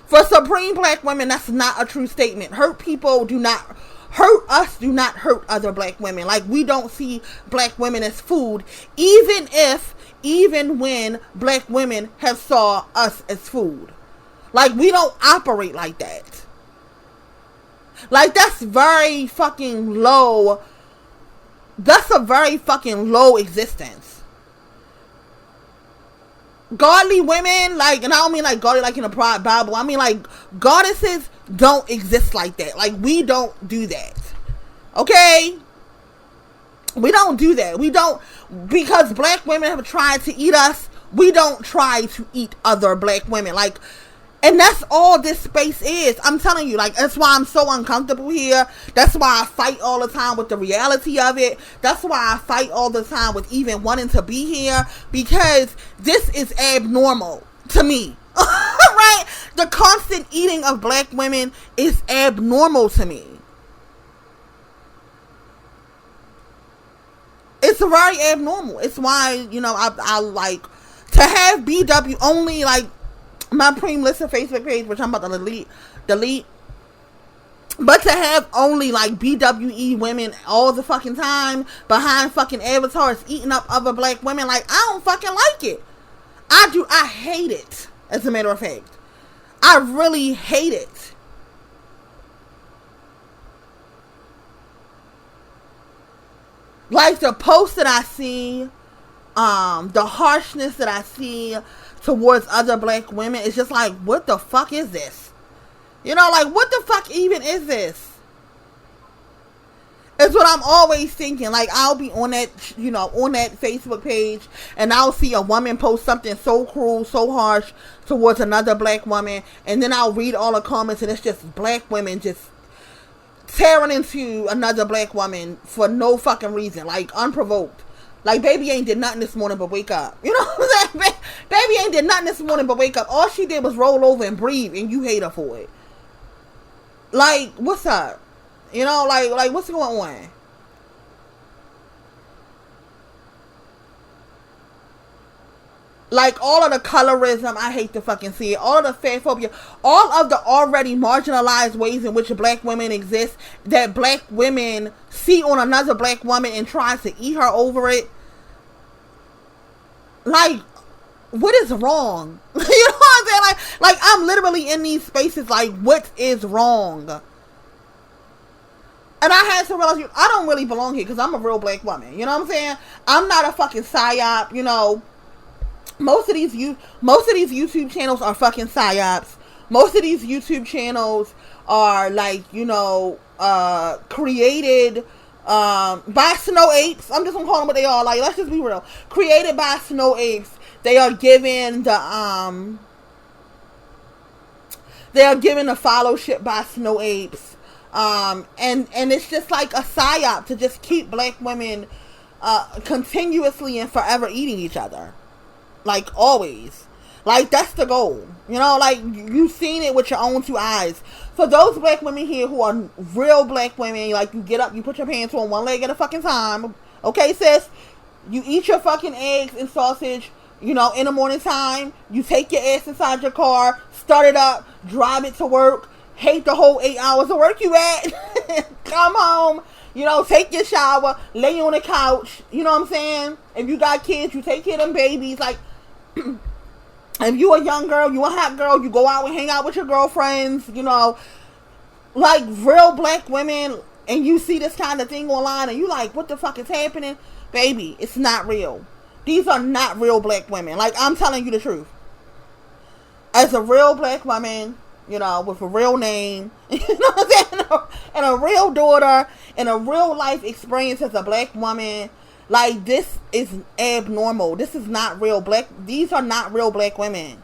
For supreme black women, that's not a true statement. Hurt people do not hurt us, do not hurt other black women. Like, we don't see black women as food, even when black women have saw us as food. Like, we don't operate like that. Like, that's very fucking low. That's a very fucking low existence. Godly women, like, and I don't mean like godly like in the Bible. I mean like goddesses don't exist like that. Like, we don't do that. Okay? We don't do that. We don't, because black women have tried to eat us, we don't try to eat other black women. Like, and that's all this space is. I'm telling you, like, that's why I'm so uncomfortable here. That's why I fight all the time with the reality of it. That's why I fight all the time with even wanting to be here, because this is abnormal to me. Right? The constant eating of black women is abnormal to me. It's very abnormal. It's why, you know, I like to have BW only, like, my Preem Listen Facebook page, which I'm about to delete. But to have only, like, BWE women all the fucking time behind fucking avatars eating up other black women, like, I don't fucking like it. I hate it, as a matter of fact. I really hate it. Like, the posts that I see, the harshness that I see towards other black women, it's just like, what the fuck is this? You know, like, what the fuck even is this? It's what I'm always thinking. Like, I'll be on that, you know, on that Facebook page, and I'll see a woman post something so cruel, so harsh towards another black woman, and then I'll read all the comments, and it's just black women just tearing into another black woman for no fucking reason, like, unprovoked. Like, baby ain't did nothing this morning but wake up. You know what I'm saying? Baby ain't did nothing this morning but wake up. All she did was roll over and breathe, and you hate her for it. Like, what's up? You know, like what's going on? Like, all of the colorism, I hate to fucking see it. All of the fat phobia, all of the already marginalized ways in which black women exist, that black women see on another black woman and try to eat her over it. Like, what is wrong? You know what I'm saying? Like I'm literally in these spaces like, what is wrong? And I had to realize, I don't really belong here because I'm a real black woman. You know what I'm saying? I'm not a fucking psy-op, you know. Most of these YouTube channels are fucking psy-ops. Most of these YouTube channels are, like, you know, created by snow apes. I'm just gonna call them what they are. Like, let's just be real. Created by snow apes. They are given the fellowship by snow apes. And it's just like a psy-op to just keep black women continuously and forever eating each other. Like, always. Like, that's the goal. You know, like, you've seen it with your own two eyes. For those black women here who are real black women, like, you get up, you put your pants on one leg at a fucking time. Okay, sis? You eat your fucking eggs and sausage, you know, in the morning time. You take your ass inside your car, start it up, drive it to work, hate the whole 8 hours of work you at, come home, you know, take your shower, lay on the couch, you know what I'm saying? If you got kids, you take care of them babies, like, if you a young girl, you a hot girl, you go out and hang out with your girlfriends, you know, like, real black women, and you see this kind of thing online, and you like, what the fuck is happening? Baby, it's not real. These are not real black women. Like, I'm telling you the truth. As a real black woman, you know, with a real name, you know what I'm saying, and a real daughter, and a real life experience as a black woman, like, this is abnormal. This is not real black. These are not real black women.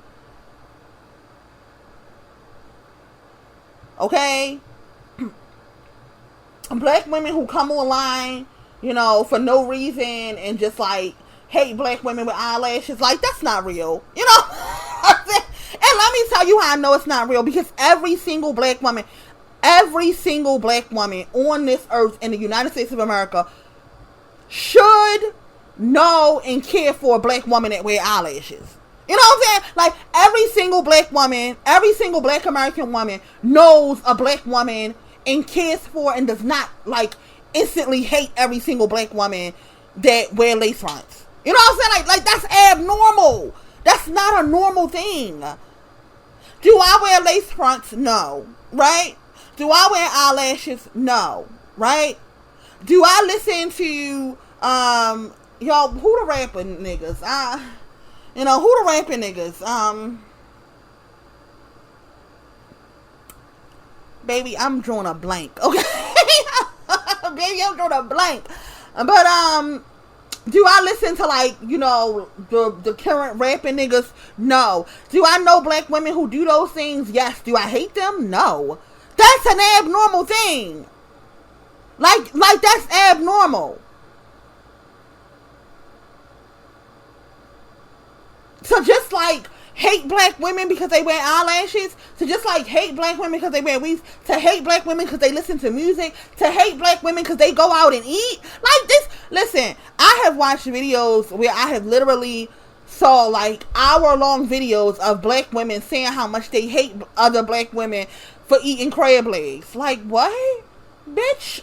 Okay? black women who come online, you know, for no reason and just like hate black women with eyelashes, like that's not real, you know. And let me tell you how I know it's not real, because every single black woman on this earth in the United States of America should know and care for a black woman that wear eyelashes. You know what I'm saying? Like every single black woman, every single black American woman knows a black woman and cares for and does not like instantly hate every single black woman that wear lace fronts. You know what I'm saying? Like that's abnormal. That's not a normal thing. Do I wear lace fronts? No. Right? Do I wear eyelashes? No. Right? Do I listen to y'all, who the rapping niggas? You know, who the rapping niggas? Baby, I'm drawing a blank. Okay? Baby, I'm drawing a blank. But do I listen to, like, you know, the current rapping niggas? No. Do I know black women who do those things? Yes. Do I hate them? No. That's an abnormal thing. Like that's abnormal. So just like hate black women because they wear eyelashes, to just like hate black women because they wear weaves, to hate black women because they listen to music, to hate black women because they go out and eat, like this. Listen, I have watched videos where I have literally saw like hour-long videos of black women saying how much they hate other black women for eating crab legs. Like, what? Bitch.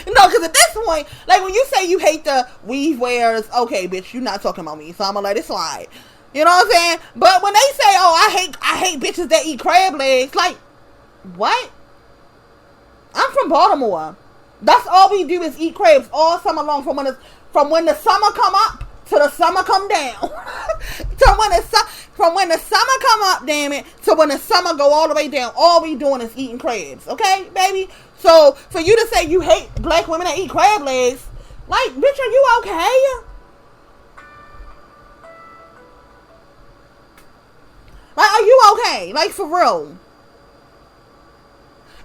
No, because at this point, like when you say you hate the weave wearers, okay, bitch, you're not talking about me, so I'm gonna let it slide. You know what I'm saying? But when they say, oh, I hate bitches that eat crab legs, like, what? I'm from Baltimore. That's all we do is eat crabs all summer long, from when the summer come up to the summer come down. From when the summer come up, damn it, to when the summer go all the way down, all we doing is eating crabs. Okay, baby? So for you to say you hate black women that eat crab legs, like, bitch, are you okay? Like, are you okay? Like, for real.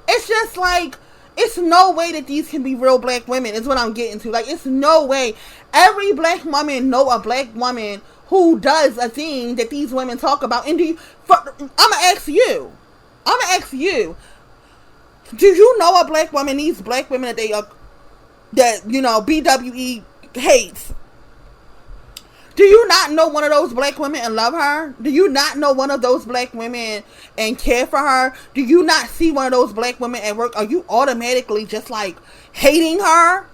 It's just like, it's no way that these can be real black women, is what I'm getting to. Like, it's no way. Every black woman know a black woman who does a thing that these women talk about. And I'm gonna ask you. Do you know a black woman, these black women that you know, BWE hates? Do you not know one of those black women and love her? Do you not know one of those black women and care for her? Do you not see one of those black women at work? Are you automatically just like hating her?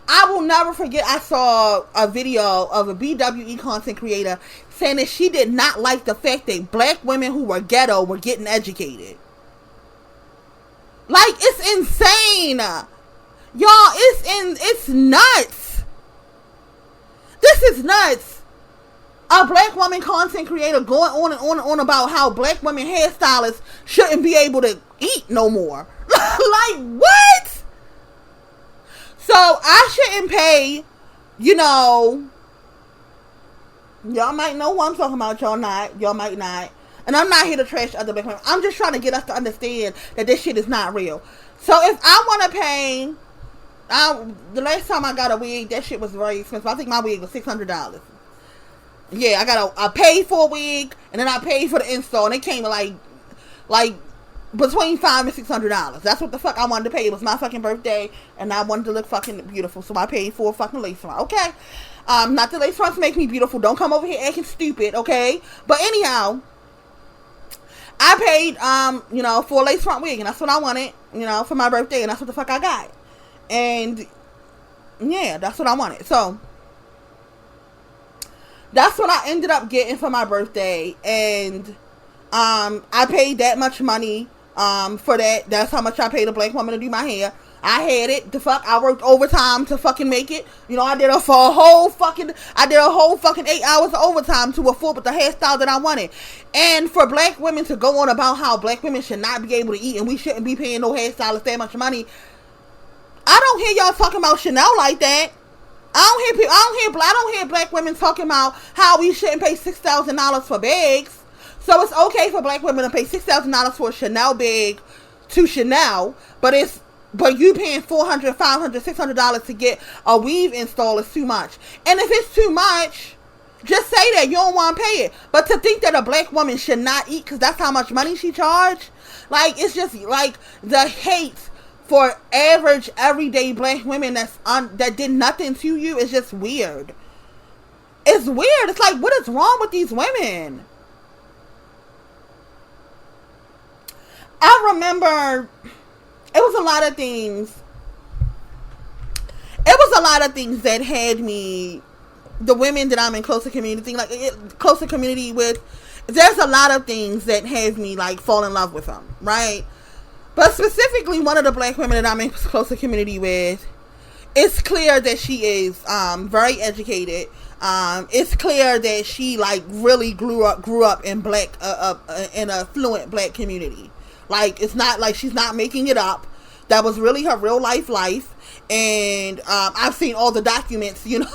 I will never forget, I saw a video of a BWE content creator saying that she did not like the fact that black women who were ghetto were getting educated. Like, it's insane. Y'all, it's nuts. This is nuts. A black woman content creator going on and on and on about how black women hairstylists shouldn't be able to eat no more. Like, what? So I shouldn't pay, you know, y'all might know what I'm talking about, y'all might not. And I'm not here to trash other black women. I'm just trying to get us to understand that this shit is not real. So if I want to pay, the last time I got a wig, that shit was very expensive. I think my wig was $600. Yeah, I paid for a wig, and then I paid for the install, and it came to like between $500 and $600. That's what the fuck I wanted to pay. It was my fucking birthday, and I wanted to look fucking beautiful, so I paid for a fucking lace front. Okay, not the lace fronts make me beautiful. Don't come over here acting stupid, okay? But anyhow, I paid you know, for a lace front wig, and that's what I wanted, you know, for my birthday, and that's what the fuck I got. And yeah, that's what I wanted. So that's what I ended up getting for my birthday, and I paid that much money for that. That's how much I paid a black woman to do my hair. I had it. The fuck, I worked overtime to fucking make it. You know, I did a whole fucking 8 hours of overtime to afford the hairstyle that I wanted. And for black women to go on about how black women should not be able to eat and we shouldn't be paying no hairstylists that much money, I don't hear y'all talking about Chanel like that. I don't hear black women talking about how we shouldn't pay $6,000 for bags. So it's okay for black women to pay $6,000 for a Chanel bag to Chanel, but it's but you paying $400, $500, $600 to get a weave install is too much. And if it's too much, just say that you don't want to pay it. But to think that a black woman should not eat because that's how much money she charged, like, it's just like the hate for average everyday black women that did nothing to you is just weird. It's weird. It's like, what is wrong with these women? I remember it was a lot of things. It was a lot of things that had me, the women that I'm in closer community with, there's a lot of things that have me like fall in love with them, right? But specifically, one of the black women that I'm in closer community with, it's clear that she is very educated. It's clear that she like really grew up in in a fluent black community. Like, it's not like she's not making it up. That was really her real life. And I've seen all the documents, you know,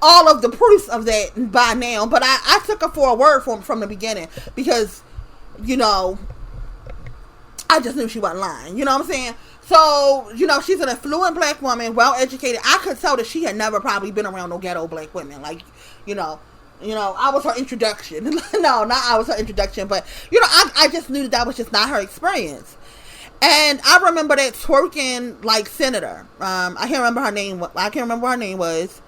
all of the proofs of that by now. But I took her for a word from the beginning because, you know, I just knew she wasn't lying. You know what I'm saying? So, you know, she's an affluent black woman, well educated. I could tell that she had never probably been around no ghetto black women. Like, you know, I was her introduction. No, not I was her introduction, but, you know, I just knew that was just not her experience. And I remember that twerking, like, senator. I can't remember her name. I can't remember what her name was.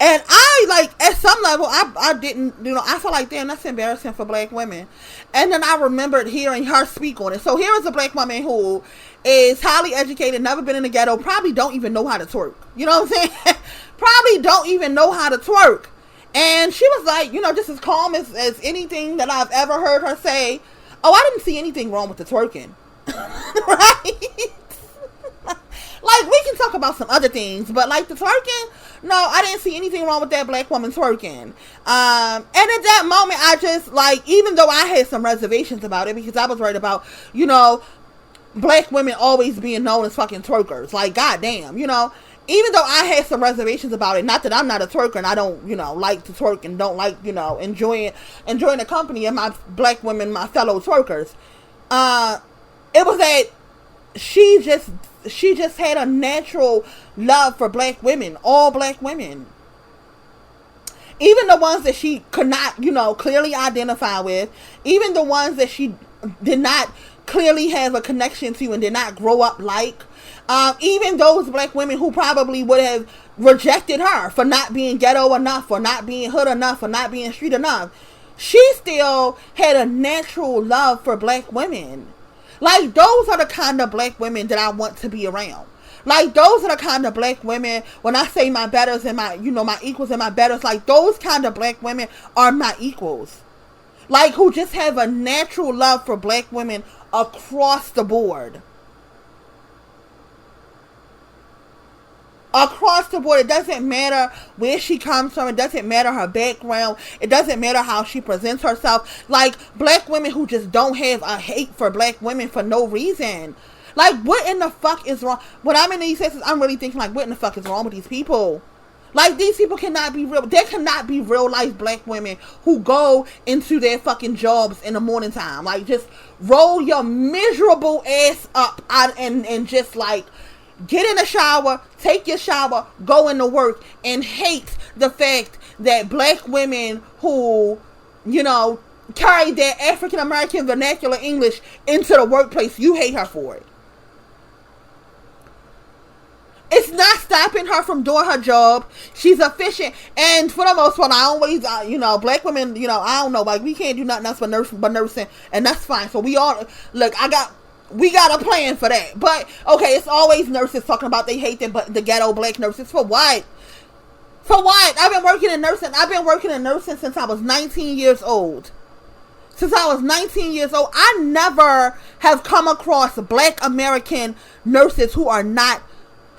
And I, like, at some level, I didn't, you know, I felt like, damn, that's embarrassing for black women. And then I remembered hearing her speak on it. So here is a black woman who is highly educated, never been in the ghetto, probably don't even know how to twerk. You know what I'm saying? Probably don't even know how to twerk. And she was like, you know, just as calm as anything that I've ever heard her say. Oh, I didn't see anything wrong with the twerking. Right? Like, we can talk about some other things, but like the twerking, no, I didn't see anything wrong with that black woman twerking. And at that moment, I just, like, even though I had some reservations about it, because I was worried about, you know, black women always being known as fucking twerkers. Like, goddamn, you know, even though I had some reservations about it, not that I'm not a twerker and I don't, you know, like to twerk and don't like, you know, enjoying the company of my black women, my fellow twerkers. It was that she just had a natural love for black women, all black women. Even the ones that she could not, you know, clearly identify with, even the ones that she did not clearly have a connection to and did not grow up like, even those black women who probably would have rejected her for not being ghetto enough, for not being hood enough, for not being street enough, she still had a natural love for black women. Like, those are the kind of black women that I want to be around. Like, those are the kind of black women, when I say my betters and my, you know, my equals and my betters, like, those kind of black women are my equals. Like, who just have a natural love for black women across the board. Across the board. It doesn't matter where she comes from. It doesn't matter her background. It doesn't matter how she presents herself. Like, black women who just don't have a hate for black women for no reason. Like, what in the fuck is wrong? When I'm in these places, I'm really thinking, like, what in the fuck is wrong with these people? Like, these people cannot be real. There cannot be real life black women who go into their fucking jobs in the morning time. Like, just roll your miserable ass up and just, like, get in the shower, take your shower, go into work, and hate the fact that black women who, you know, carry their African American vernacular English into the workplace, you hate her for it. It's not stopping her from doing her job. She's efficient. And for the most part, I always, you know, black women, you know, I don't know, like, we can't do nothing else but nursing, and that's fine. So we all, look, we got a plan for that. But, okay, it's always nurses talking about they hate the ghetto black nurses. For what? For what? I've been working in nursing since I was 19 years old. Since I was 19 years old, I never have come across black American nurses who are not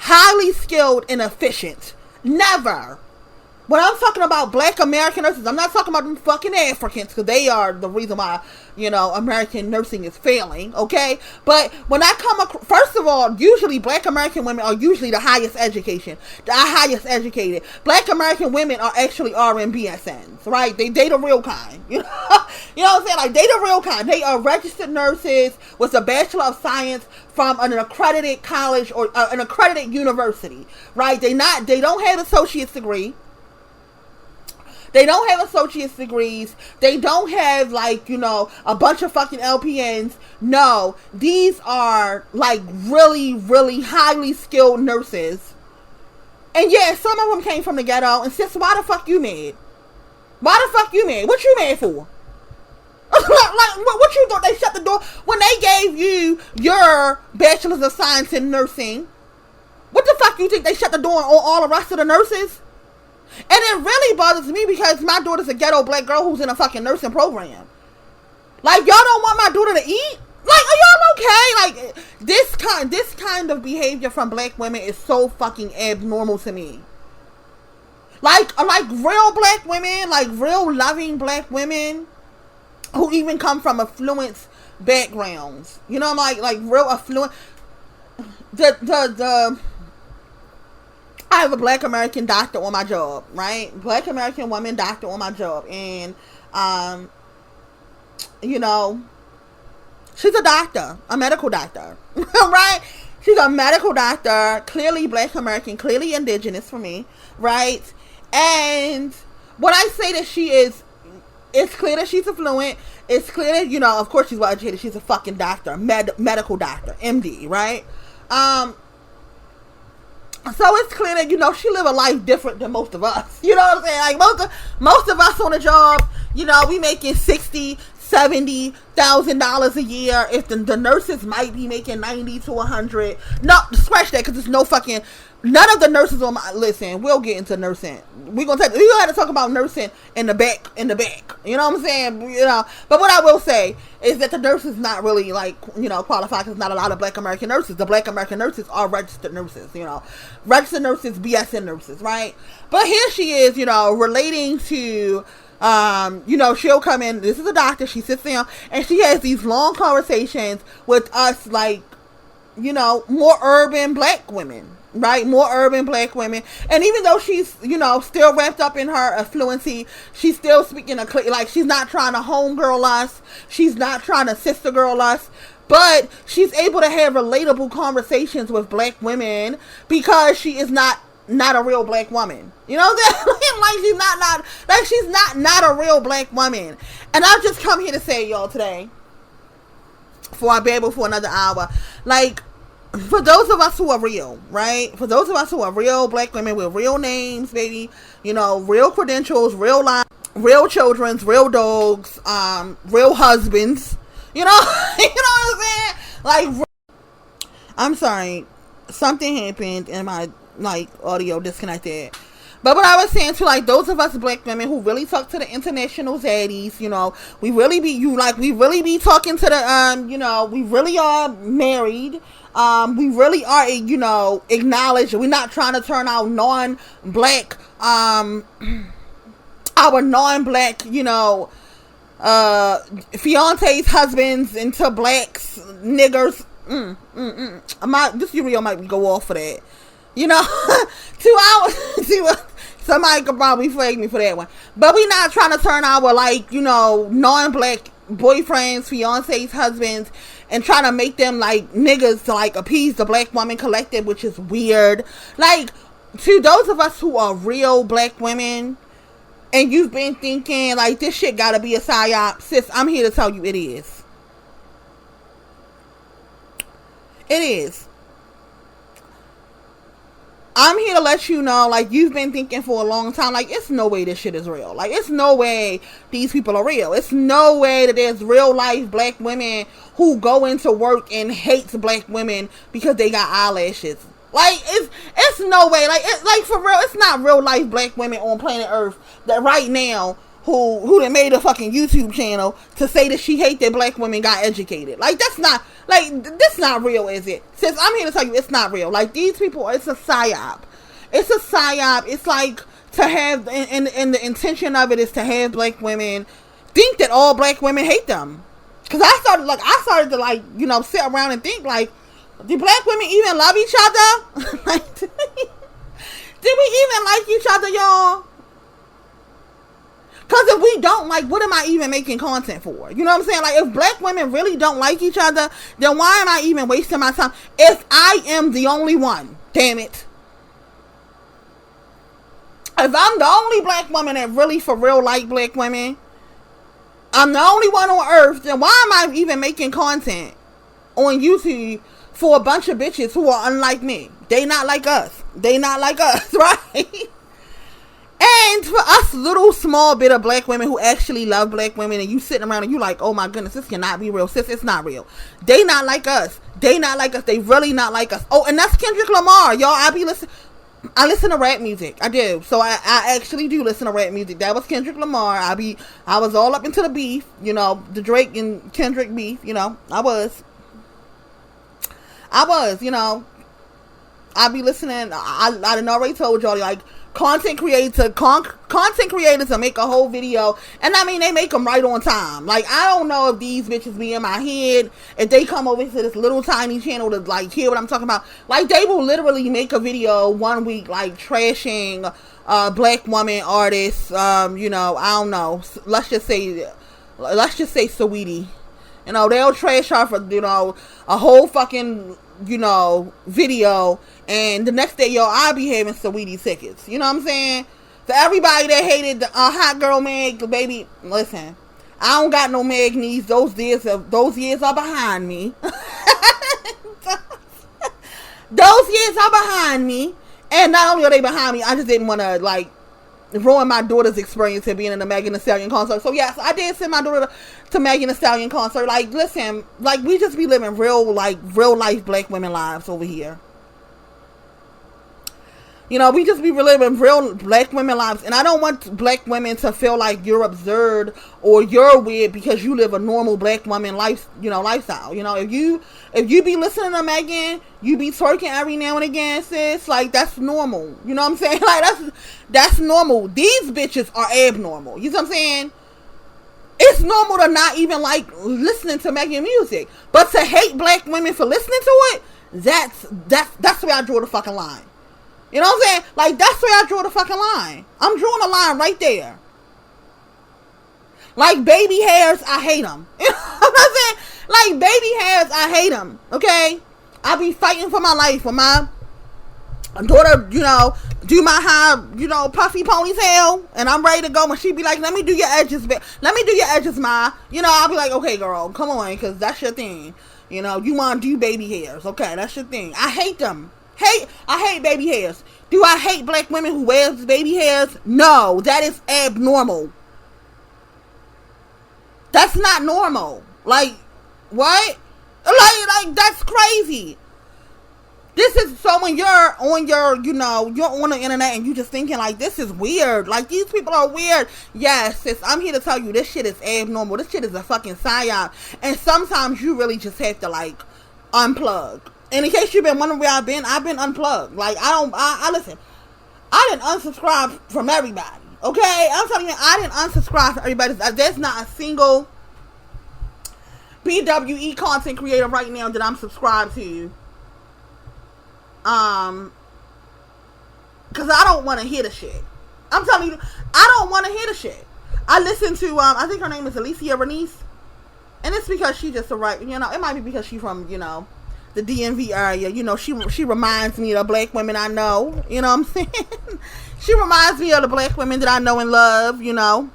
highly skilled and efficient. Never. When I'm talking about black American nurses, I'm not talking about them fucking Africans, because they are the reason why, you know, American nursing is failing, okay? But when I come across, first of all, usually black American women are usually the highest educated. Black American women are actually RN BSNs, right? They the real kind, you know? You know what I'm saying? Like, they the real kind. They are registered nurses with a Bachelor of Science from an accredited college or an accredited university, right? They don't have associate's degree. They don't have associate's degrees. They don't have, like, you know, a bunch of fucking LPNs. No, these are, like, really, really highly skilled nurses. And yeah, some of them came from the ghetto. And sis, why the fuck you mad? Why the fuck you mad? What you mad for? Like, what you thought they shut the door? When they gave you your Bachelor's of Science in Nursing, what the fuck you think they shut the door on all the rest of the nurses? And it really bothers me because my daughter's a ghetto black girl who's in a fucking nursing program. Like, y'all don't want my daughter to eat? Like, are y'all okay? Like, this kind of behavior from black women is so fucking abnormal to me. Like real black women, like real loving black women who even come from affluent backgrounds. You know, like real affluent. I have a black American doctor on my job, right? Black American woman doctor on my job. And, you know, she's a doctor, a medical doctor, right? She's a medical doctor, clearly black American, clearly indigenous for me, right? And when I say that she is, it's clear that she's affluent. It's clear that, you know, of course she's well educated. She's a fucking doctor, medical doctor, MD, right? So it's clear that, you know, she live a life different than most of us. You know what I'm saying? Like, most of us on the job, you know, we making $60,000-$70,000 a year. If the nurses might be making $90,000 to $100,000. No, scratch that, because there's no fucking, none of the nurses on my, listen, we'll get into nursing. We gonna have to talk about nursing in the back. You know what I'm saying? You know, but what I will say is that the nurses not really, like, you know, qualified, because not a lot of black American nurses. The black American nurses are registered nurses, you know, registered nurses, BSN nurses, right? But here she is, you know, relating to, you know, she'll come in, this is a doctor, she sits down, and she has these long conversations with us, like, you know, more urban black women, right? More urban black women. And even though she's, you know, still wrapped up in her affluency, she's still speaking like, she's not trying to homegirl us, she's not trying to sister girl us, but she's able to have relatable conversations with black women because she is not a real black woman. You know what I'm saying? Like, she's not a real black woman. And I've just come here to say, y'all, today, before I babble for another hour, like, for those of us who are real, right? For those of us who are real black women with real names, baby, you know, real credentials, real lives, real children's, real dogs, real husbands, you know, you know what I'm saying? Like, I'm sorry, something happened and my, like, audio disconnected. But what I was saying to, like, those of us black women who really talk to the international zaddies, you know, we really be talking to the, you know, we really are married. We really are, you know, acknowledged. We're not trying to turn our non-black, you know, fiancés, husbands into blacks, niggers. This video might go off for that. You know, 2 hours. Somebody could probably flag me for that one. But we not trying to turn our, like, you know, non-black boyfriends, fiancés, husbands, and trying to make them, like, niggas to, like, appease the black woman collective, which is weird. Like, to those of us who are real black women, and you've been thinking, like, this shit gotta be a psy-op, sis, I'm here to tell you it is. It is. I'm here to let you know, like, you've been thinking for a long time, like, it's no way this shit is real. Like, it's no way these people are real. It's no way that there's real life black women who go into work and hates black women because they got eyelashes. Like, it's no way. Like, like, for real, it's not real life black women on planet Earth that right now who done made a fucking YouTube channel to say that she hate that black women got educated. Like, that's not, like, this not real, is it? Since I'm here to tell you it's not real. Like, these people, it's a psy-op. It's a psy-op. It's like to have, and the intention of it is to have black women think that all black women hate them. Because I started to like, you know, sit around and think like, do black women even love each other? Like, do we even like each other, y'all? Because if we don't, like, what am I even making content for? You know what I'm saying? Like, if black women really don't like each other, then why am I even wasting my time? If I am the only one, damn it. If I'm the only black woman that really for real like black women, I'm the only one on earth, then why am I even making content on YouTube for a bunch of bitches who are unlike me? They not like us. They not like us, right? And for us little small bit of black women who actually love black women, and you sitting around and you like, oh my goodness, this cannot be real. Sis, it's not real. They not like us. They not like us. They really not like us. Oh, and that's Kendrick Lamar. Y'all, I listen to rap music. I do. So I actually do listen to rap music. That was Kendrick Lamar. I was all up into the beef, you know, the Drake and Kendrick beef, you know. I was, you know. I be listening. I done already told y'all, like, content creators will make a whole video, and I mean, they make them right on time. Like, I don't know if these bitches be in my head, if they come over to this little tiny channel to like hear what I'm talking about. Like, they will literally make a video one week like trashing black woman artists. You know, I don't know, let's just say Saweetie. You know, they'll trash her for, you know, a whole fucking, you know, video, and the next day, yo, I'll be having Saweetie tickets. You know what I'm saying? For everybody that hated the hot girl Meg, baby, listen, I don't got no Meg needs. Those years are behind me. Those years are behind me, and not only are they behind me, I just didn't want to like ruin my daughter's experience of being in a Megan Thee Stallion concert. So yes, I did send my daughter to Megan Thee Stallion concert. Like, listen, like, we just be living real life black women lives over here. You know, we just be living real black women lives, and I don't want black women to feel like you're absurd or you're weird because you live a normal black woman lifestyle. You know, if you be listening to Megan, you be twerking every now and again, sis, like, that's normal. You know what I'm saying? Like, that's normal. These bitches are abnormal. You know what I'm saying? It's normal to not even like listening to Megan music, but to hate black women for listening to it, that's where I draw the fucking line. You know what I'm saying? Like, that's where I draw the fucking line. I'm drawing a line right there. Like, baby hairs, I hate them. You know what I'm saying? Like, baby hairs, I hate them. Okay? I be fighting for my life for my daughter, you know, do my high, you know, puffy ponytail, and I'm ready to go, and she be like, let me do your edges, let me do your edges, ma. You know, I'll be like, okay, girl, come on, because that's your thing. You know, you want to do baby hairs. Okay, that's your thing. I hate them. I hate baby hairs. Do I hate black women who wears baby hairs? No, that is abnormal. That's not normal. Like, what? Like that's crazy. This is so when you're on your, you know, you're on the internet and you just thinking like, this is weird. Like, these people are weird. Yes, sis, I'm here to tell you this shit is abnormal. This shit is a fucking psy-op. And sometimes you really just have to like unplug. And in case you've been wondering where I've been unplugged. Like, I listen, I didn't unsubscribe from everybody. Okay? I'm telling you, I didn't unsubscribe from everybody. There's not a single BWE content creator right now that I'm subscribed to. Because I don't want to hear the shit. I'm telling you, I don't want to hear the shit. I listen to, I think her name is Alicia Renice. And it's because she just a right, you know, it might be because she's from, you know, the DMV area. You know, she reminds me of the black women I know. You know what I'm saying? She reminds me of the black women that I know and love, you know.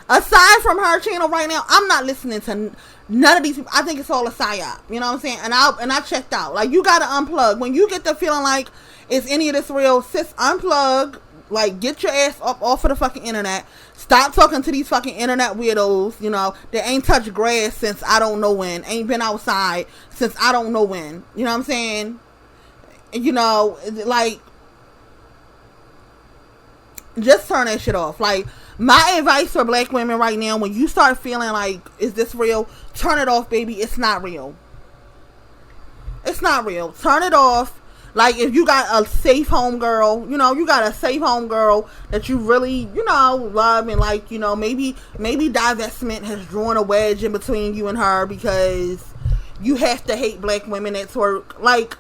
Aside from her channel right now, I'm not listening to none of these people. I think it's all a psy-op. You know what I'm saying? And I checked out. Like, you gotta unplug. When you get the feeling like, is any of this real? Sis, unplug. Like, get your ass up off of the fucking internet. Stop talking to these fucking internet weirdos, you know, that ain't touched grass since I don't know when. Ain't been outside since I don't know when. You know what I'm saying? You know, like, just turn that shit off. Like, my advice for black women right now, when you start feeling like, is this real? Turn it off, baby. It's not real. It's not real. Turn it off. Like, if you got a safe home girl, you know, you got a safe home girl that you really, you know, love, and like, you know, maybe divestment has drawn a wedge in between you and her because you have to hate black women at work. Like,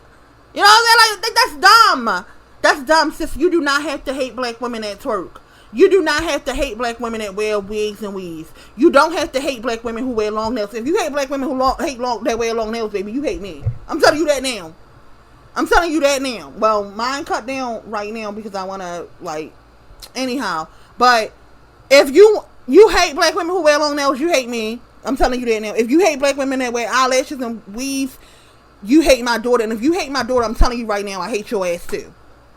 you know what I'm saying? Like, that's dumb. That's dumb, sis. You do not have to hate black women at work. You do not have to hate black women that wear wigs and weaves. You don't have to hate black women who wear long nails. If you hate black women who that wear long nails, baby, you hate me. I'm telling you that now. I'm telling you that now. Well, mine cut down right now because I want to, like, anyhow. But if you hate black women who wear long nails, you hate me. I'm telling you that now. If you hate black women that wear eyelashes and weaves, you hate my daughter. And if you hate my daughter, I'm telling you right now, I hate your ass too.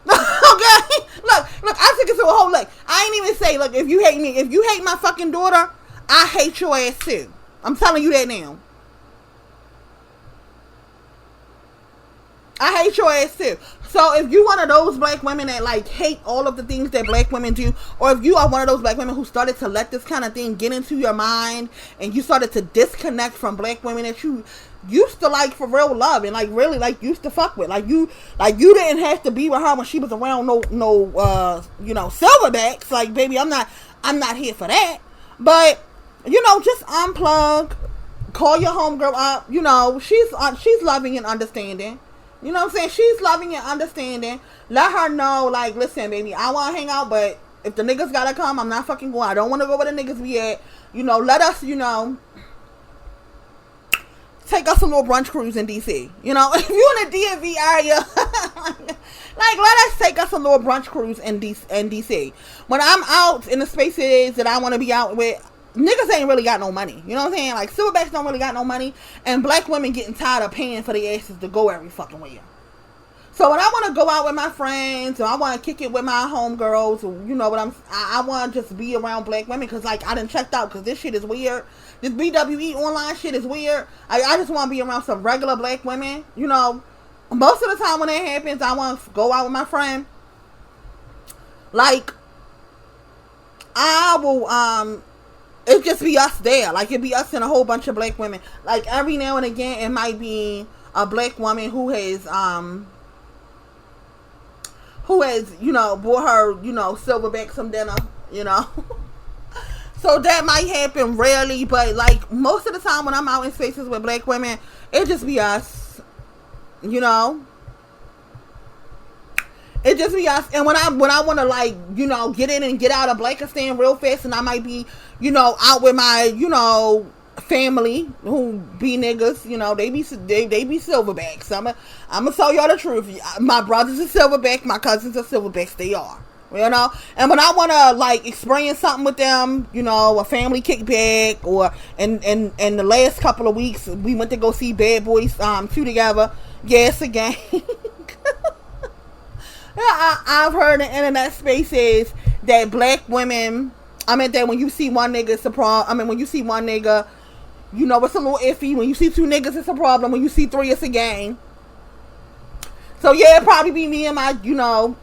Okay? Look, I took it to a whole, look, I ain't even say, look, if you hate me, if you hate my fucking daughter, I hate your ass too. I'm telling you that now. I hate your ass too. So if you one of those black women that like hate all of the things that black women do, or if you are one of those black women who started to let this kind of thing get into your mind and you started to disconnect from black women that you used to like for real love and like really like used to fuck with, like you didn't have to be with her when she was around no you know, silverbacks. Like, baby, I'm not here for that. But you know, just unplug, call your homegirl up. You know, she's loving and understanding. You know what I'm saying? She's loving and understanding. Let her know, like, listen, baby, I want to hang out, but if the niggas gotta come, I'm not fucking going. I don't want to go where the niggas be at. You know, let us, you know, take us a little brunch cruise in DC. You know, if you in the DMV area, like, let us take us a little brunch cruise in DC. When I'm out in the spaces that I want to be out with, niggas ain't really got no money. You know what I'm saying? Like, silverbacks don't really got no money. And black women getting tired of paying for their asses to go every fucking way. So when I want to go out with my friends, or I want to kick it with my homegirls, or you know what I want to just be around black women, because like I done checked out, because this shit is weird. This BWE online shit is weird. I just want to be around some regular black women. You know, most of the time when that happens, I want to go out with my friend. Like, I will, it just be us there. Like, it be us and a whole bunch of black women. Like, every now and again, it might be a black woman who has, you know, bought her, you know, silverback some dinner, you know. So that might happen rarely, but like most of the time when I'm out in spaces with black women, it just be us, you know. It just be us. And when I want to, like, you know, get in and get out of Blankistan real fast, and I might be, you know, out with my, you know, family who be niggas, you know, they be silverbacks. I'm gonna tell y'all the truth. My brothers are silverback, my cousins are silverbacks. They are, you know. And when I want to like experience something with them, you know, a family kickback, or in the last couple of weeks we went to go see Bad Boys 2 together. Yes, again. I've heard in internet spaces that black women, I mean, that when you see one nigga, it's a problem. I mean, when you see one nigga, you know, it's a little iffy. When you see two niggas, it's a problem. When you see three, it's a gang. So yeah, it'd probably be me and my, you know,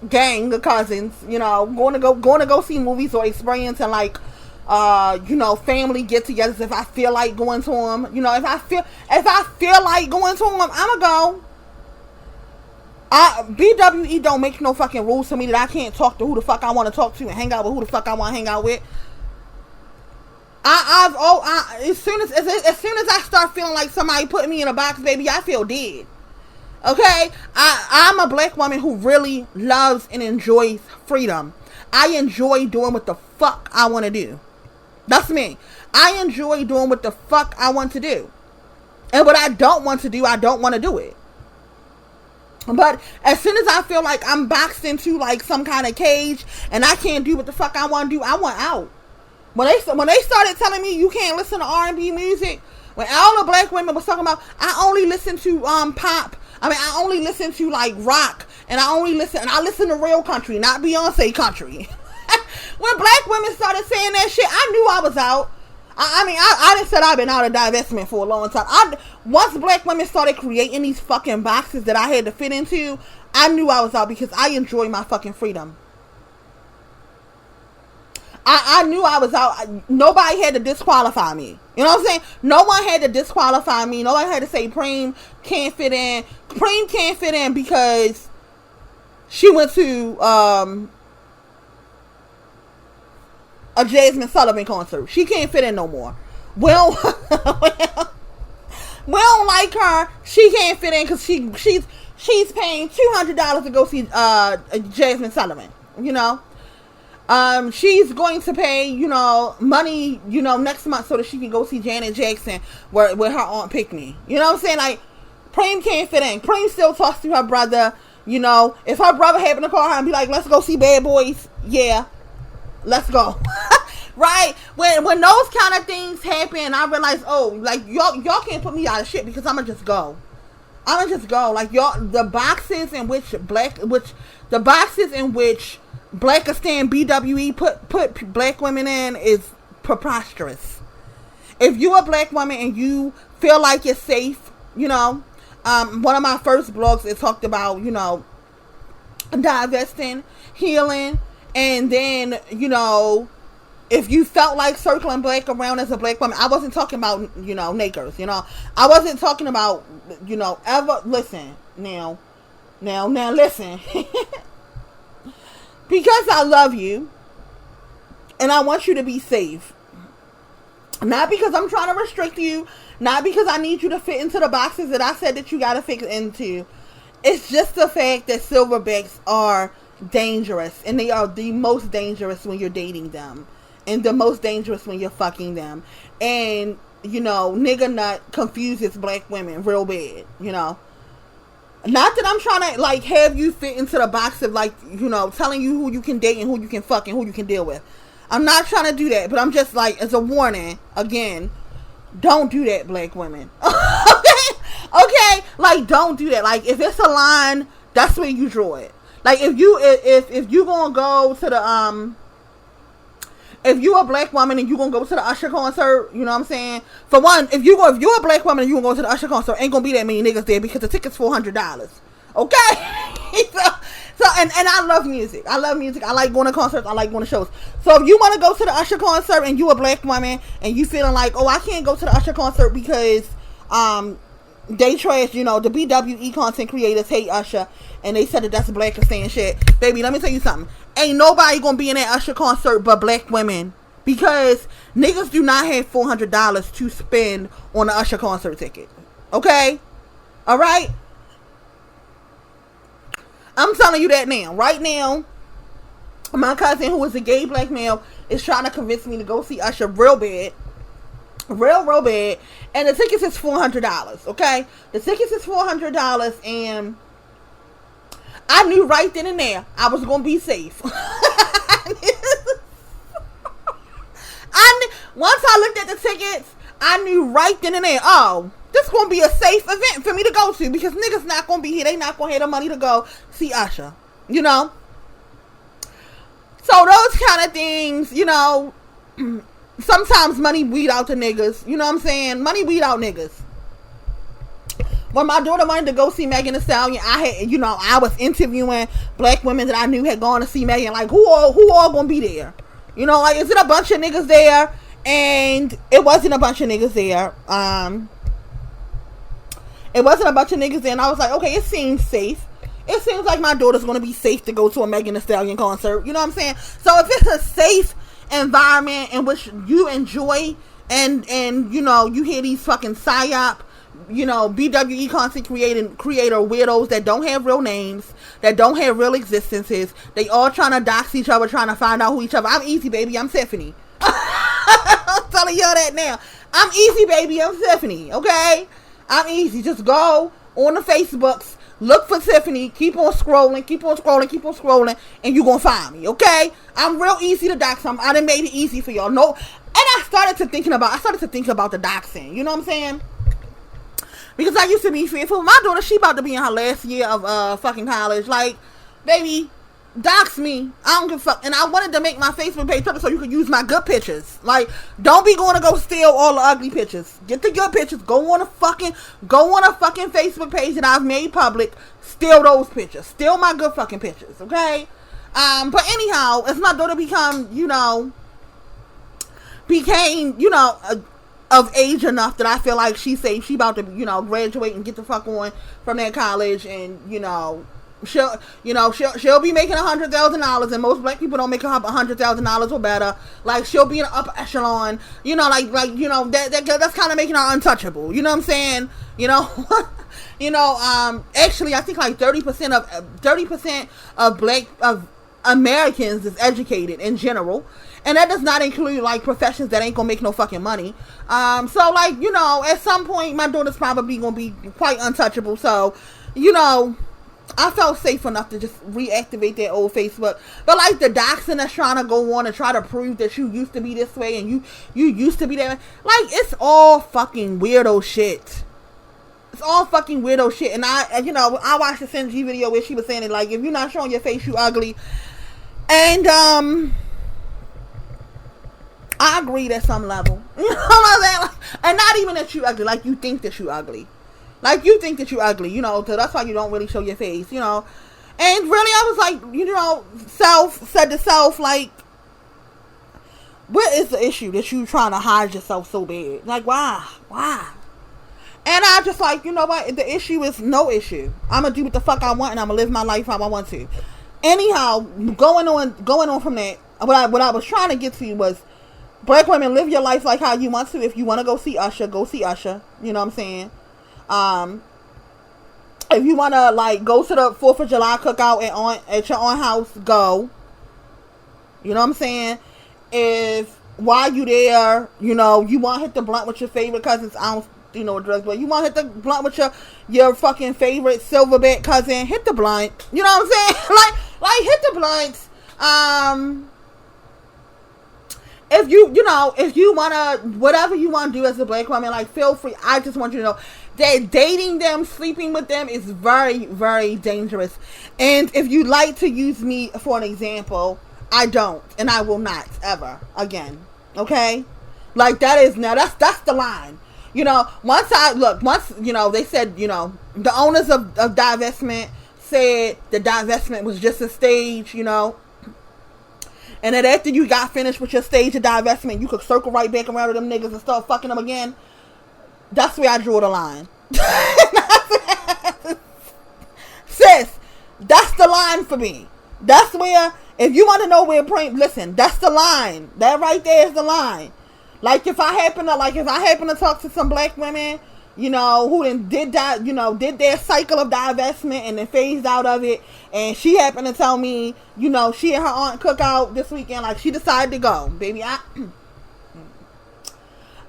gang of cousins, you know, going to go see movies or experience, and like, you know, family get-togethers. If I feel like going to them, you know, if I feel like going to them, I'ma go. BWE don't make no fucking rules to me that I can't talk to who the fuck I want to talk to and hang out with who the fuck I want to hang out with. As soon as I start feeling like somebody put me in a box, baby, I feel dead. Okay? I'm a black woman who really loves and enjoys freedom. I enjoy doing what the fuck I want to do. That's me. I enjoy doing what the fuck I want to do. And what I don't want to do, I don't want to do it. But as soon as I feel like I'm boxed into like some kind of cage and I can't do what the fuck I want to do, I want out. When they started telling me you can't listen to R&B music, when all the black women was talking about, I only listen to pop. I mean, I only listen to like rock, and I listen to real country, not Beyonce country. When black women started saying that shit, I knew I was out. I done said I've been out of divestment for a long time. Once black women started creating these fucking boxes that I had to fit into, I knew I was out, because I enjoy my fucking freedom. I knew I was out. Nobody had to disqualify me. You know what I'm saying? No one had to disqualify me. No one had to say Preem can't fit in. Preem can't fit in because she went to a Jasmine Sullivan concert. She can't fit in no more. Well, we don't like her. She can't fit in because she's paying $200 to go see Jasmine Sullivan. You know, she's going to pay money next month so that she can go see Janet Jackson where her aunt picked me. You know what I'm saying? Like, Preem can't fit in. Preem still talks to her brother. You know, if her brother happened to call her and be like, "Let's go see Bad Boys," yeah, let's go. Right? When those kind of things happen, I realize, oh, like y'all can't put me out of shit because I'ma just go. Like the boxes in which Blackistan BWE put black women in is preposterous. If you a black woman and you feel like you're safe, one of my first blogs, it talked about, divesting, healing, and then, if you felt like circling black around as a black woman, I wasn't talking about, nakers, I wasn't talking about, ever, listen, now listen, because I love you, and I want you to be safe, not because I'm trying to restrict you, not because I need you to fit into the boxes that I said that you gotta fit into, it's just the fact that silverbacks are dangerous, and they are the most dangerous when you're dating them. And the most dangerous when you're fucking them. And, nigga nut confuses black women real bad, Not that I'm trying to, like, have you fit into the box of, like, telling you who you can date and who you can fuck and who you can deal with. I'm not trying to do that. But I'm just, like, as a warning, again, don't do that, black women. Okay? Like, don't do that. Like, if it's a line, that's where you draw it. Like, if you gonna go to the, if you a black woman and you gonna go to the Usher concert, you know what I'm saying? For one, if you're a black woman and you gonna go to the Usher concert, ain't gonna be that many niggas there because the ticket's $400. Okay? so and I love music. I like going to concerts. I like going to shows. So if you want to go to the Usher concert and you a black woman and you feeling like, oh, I can't go to the Usher concert because they trash, the BWE content creators hate Usher and they said that that's Blackistan shit. Baby, let me tell you something. Ain't nobody gonna be in that Usher concert but black women, because niggas do not have $400 to spend on the Usher concert ticket. Okay? Alright? I'm telling you that now. Right now, my cousin, who is a gay black male, is trying to convince me to go see Usher real bad. Real bad. And the tickets is $400. Okay? The tickets is $400, and I knew right then and there I was going to be safe. Once I looked at the tickets, I knew right then and there, oh, this is going to be a safe event for me to go to, because niggas not going to be here. They not going to have the money to go see Usher. So those kind of things, sometimes money weed out the niggas. You know what I'm saying? Money weed out niggas. When my daughter wanted to go see Megan Thee Stallion, I was interviewing black women that I knew had gone to see Megan. Like, who all gonna be there? Like, is it a bunch of niggas there? And it wasn't a bunch of niggas there. It wasn't a bunch of niggas there. And I was like, okay, it seems safe. It seems like my daughter's gonna be safe to go to a Megan Thee Stallion concert. You know what I'm saying? So if it's a safe environment in which you enjoy and you hear these fucking Psy-op, BWE content creator weirdos that don't have real names, that don't have real existences, they all trying to dox each other, trying to find out who each other. I'm easy, baby. I'm Tiffany. I'm telling y'all that now. I'm easy, baby. I'm Tiffany. Okay? I'm easy. Just go on the Facebooks, look for Tiffany, keep on scrolling, and you gonna find me. Okay? I'm real easy to dox. I done made it easy for y'all. No, and I started to think about the doxing. You know what I'm saying? Because I used to be fearful. My daughter, she about to be in her last year of fucking college. Like, baby, dox me. I don't give a fuck. And I wanted to make my Facebook page public so you could use my good pictures. Like, don't be going to go steal all the ugly pictures. Get the good pictures. Go on a fucking Facebook page that I've made public. Steal those pictures. Steal my good fucking pictures. Okay? But anyhow, as my daughter became, of age enough that I feel like she's safe. She about to, graduate and get the fuck on from that college, and she'll be making $100,000, and most black people don't make $100,000 or better. Like, she'll be in an upper echelon, that's kind of making her untouchable. You know what I'm saying? Actually, I think like 30% of black of Americans is educated in general, and that does not include like professions that ain't gonna make no fucking money. So like, at some point my daughter's probably gonna be quite untouchable. So, I felt safe enough to just reactivate that old Facebook. But like the doxing that's trying to go on and try to prove that you used to be this way and you used to be that way, like, it's all fucking weirdo shit. It's all fucking weirdo shit. And I watched the Sinji video where she was saying it, like, if you're not showing your face, you ugly. And I agreed at some level. You know what I'm saying? Like, and not even that you ugly, like, you think that you ugly. Like, you think that you ugly, so that's why you don't really show your face, And really, I was like, said to self, like, what is the issue that you trying to hide yourself so bad? Like, why? And I just like, you know what? The issue is no issue. I'm going to do what the fuck I want, and I'm going to live my life how I want to. Anyhow, going on from that, what I was trying to get to was, black women, live your life like how you want to. If you want to go see Usher, go see Usher. You know what I'm saying? If you want to, like, go to the 4th of July cookout at your own house, go. You know what I'm saying? If while you there, you want to hit the blunt with your favorite cousins, I don't what drugs, but you want to hit the blunt with your fucking favorite silverback cousin, hit the blunt. You know what I'm saying? like hit the blunts. If you want to, whatever you want to do as a black woman, like, feel free. I just want you to know that dating them, sleeping with them is very, very dangerous. And if you like to use me for an example, I don't, and I will not ever again. Okay? Like, that's the line. Once they said, the owners of divestment said the divestment was just a stage, and that after you got finished with your stage of divestment, you could circle right back around to them niggas and start fucking them again. That's where I drew the line. Sis, that's the line for me. That's where, if you want to know where listen, that's the line. That right there is the line. Like, if I happen to talk to some black women, who did their cycle of divestment and then phased out of it, and she happened to tell me, she and her aunt cook out this weekend, like, she decided to go. Baby,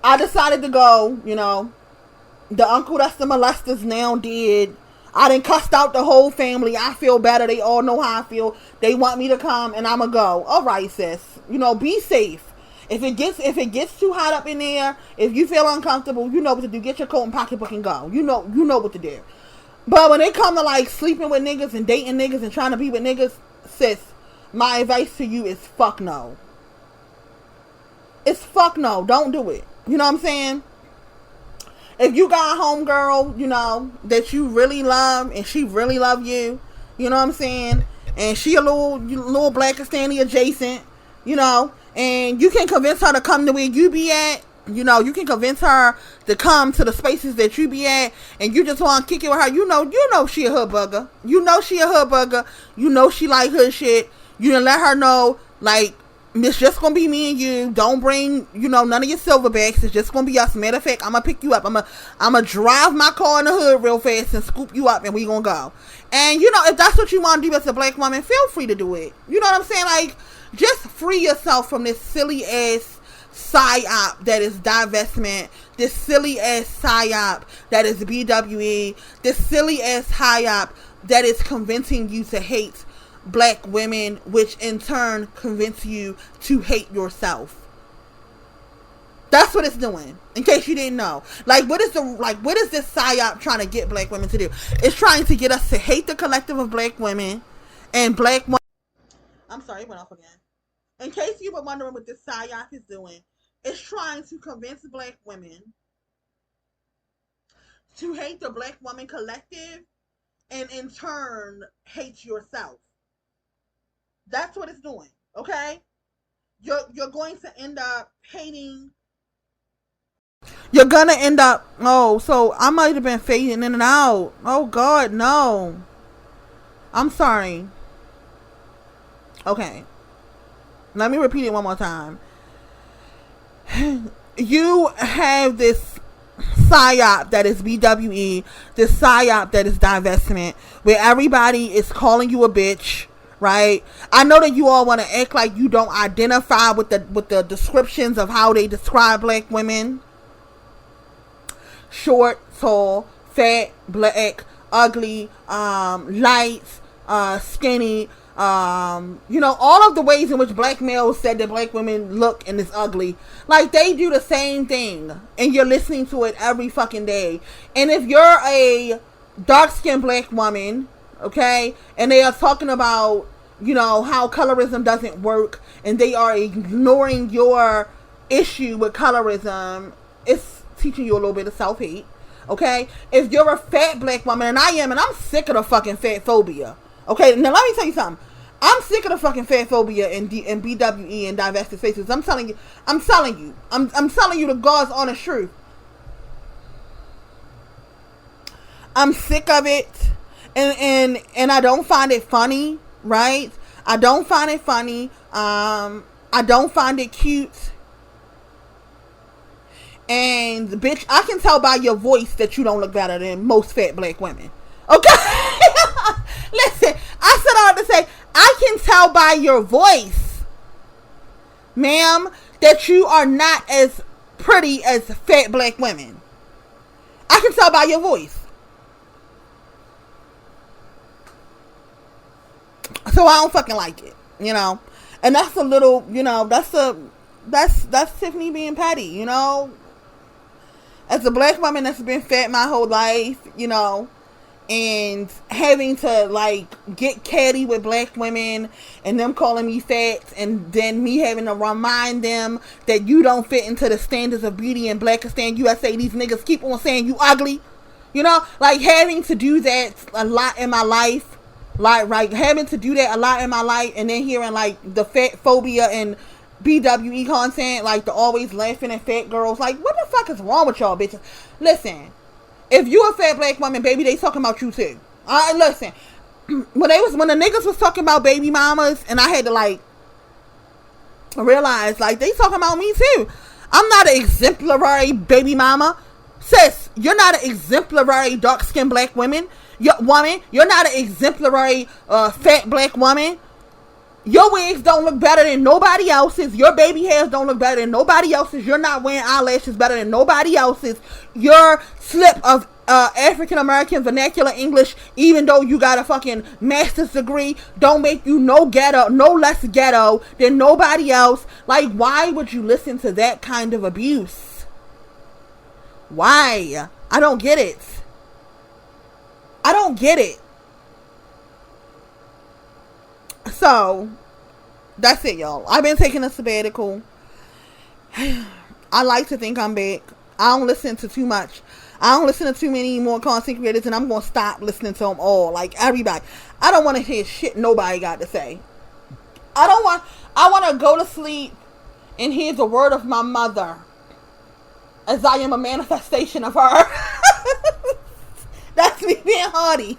I decided to go, the uncle that's the molesters now did. I done cussed out the whole family. I feel better. They all know how I feel. They want me to come, and I'ma go. All right, sis. Be safe. If it gets too hot up in there, if you feel uncomfortable, you know what to do. Get your coat and pocketbook and go. You know what to do. But when it come to, like, sleeping with niggas and dating niggas and trying to be with niggas, sis, my advice to you is fuck no. It's fuck no. Don't do it. You know what I'm saying? If you got a homegirl, that you really love and she really love you, you know what I'm saying? And she a little Blackistani adjacent, and you can convince her to come to where you be at. You can convince her to come to the spaces that you be at, and you just want to kick it with her. You know she a hood bugger. She like hood shit. You done let her know, like, it's just gonna be me and you. Don't bring, none of your silverbacks. It's just gonna be us. Matter of fact, I'm gonna pick you up. I'm gonna drive my car in the hood real fast and scoop you up, and we gonna go. And if that's what you want to do as a black woman, feel free to do it. You know what I'm saying? Like, just free yourself from this silly ass Psy-op that is divestment, this silly ass Psy-op that is BWE, this silly ass Psy-op that is convincing you to hate black women, which in turn convince you to hate yourself. That's what it's doing. In case you didn't know, what is this Psy-op trying to get black women to do? It's trying to get us to hate the collective of black women and black. I'm sorry, it went off again. In case you were wondering what this Psy-op is doing, it's trying to convince black women to hate the black woman collective, and in turn hate yourself. That's what it's doing, okay? You're going to end up hating. You're gonna end up. Oh, so I might have been fading in and out. Oh God, no. I'm sorry. Okay. Let me repeat it one more time. You have this Psy-op that is BWE, this Psy-op that is divestment, where everybody is calling you a bitch, right? I know that you all want to act like you don't identify with the descriptions of how they describe black women. Short, tall, fat, black, ugly, light, skinny, all of the ways in which black males said that black women look and is ugly. Like, they do the same thing, and you're listening to it every fucking day. And if you're a dark-skinned black woman, okay, and they are talking about, how colorism doesn't work, and they are ignoring your issue with colorism, it's teaching you a little bit of self-hate, okay? If you're a fat black woman, and I am, and I'm sick of the fucking fat phobia, okay? Now, let me tell you something. I'm sick of the fucking fat phobia in BWE and divested spaces. I'm telling you. I'm telling you the God's honest truth. I'm sick of it. And I don't find it funny, right? I don't find it funny. I don't find it cute. And bitch, I can tell by your voice that you don't look better than most fat black women. Okay? Listen, I said all to say, I can tell by your voice, ma'am, that you are not as pretty as fat black women. I can tell by your voice. So I don't fucking like it, And that's a little, that's Tiffany being petty, As a black woman that's been fat my whole life, and having to get catty with black women and them calling me fat, and then me having to remind them that you don't fit into the standards of beauty in Blackistan USA. These niggas keep on saying you ugly, having to do that a lot in my life, having to do that a lot in my life, and then hearing the fat phobia and BWE content, the always laughing at fat girls. What the fuck is wrong with y'all bitches? Listen. If you a fat black woman, baby, they talking about you too. Listen, when the niggas was talking about baby mamas, and I had to realize they talking about me too. I'm not an exemplary baby mama, sis. You're not an exemplary dark skinned black woman. You're not an exemplary fat black woman. Your wigs don't look better than nobody else's. Your baby hairs don't look better than nobody else's. You're not wearing eyelashes better than nobody else's. Your slip of African American vernacular English, even though you got a fucking master's degree, don't make you no less ghetto than nobody else. Why would you listen to that kind of abuse? Why? I don't get it. I don't get it. So, that's it, y'all. I've been taking a sabbatical. I like to think I'm back. I don't listen to too much. I don't listen to too many more content creators, and I'm going to stop listening to them all. Everybody. I don't want to hear shit nobody got to say. I want to go to sleep and hear the word of my mother, as I am a manifestation of her. That's me being haughty.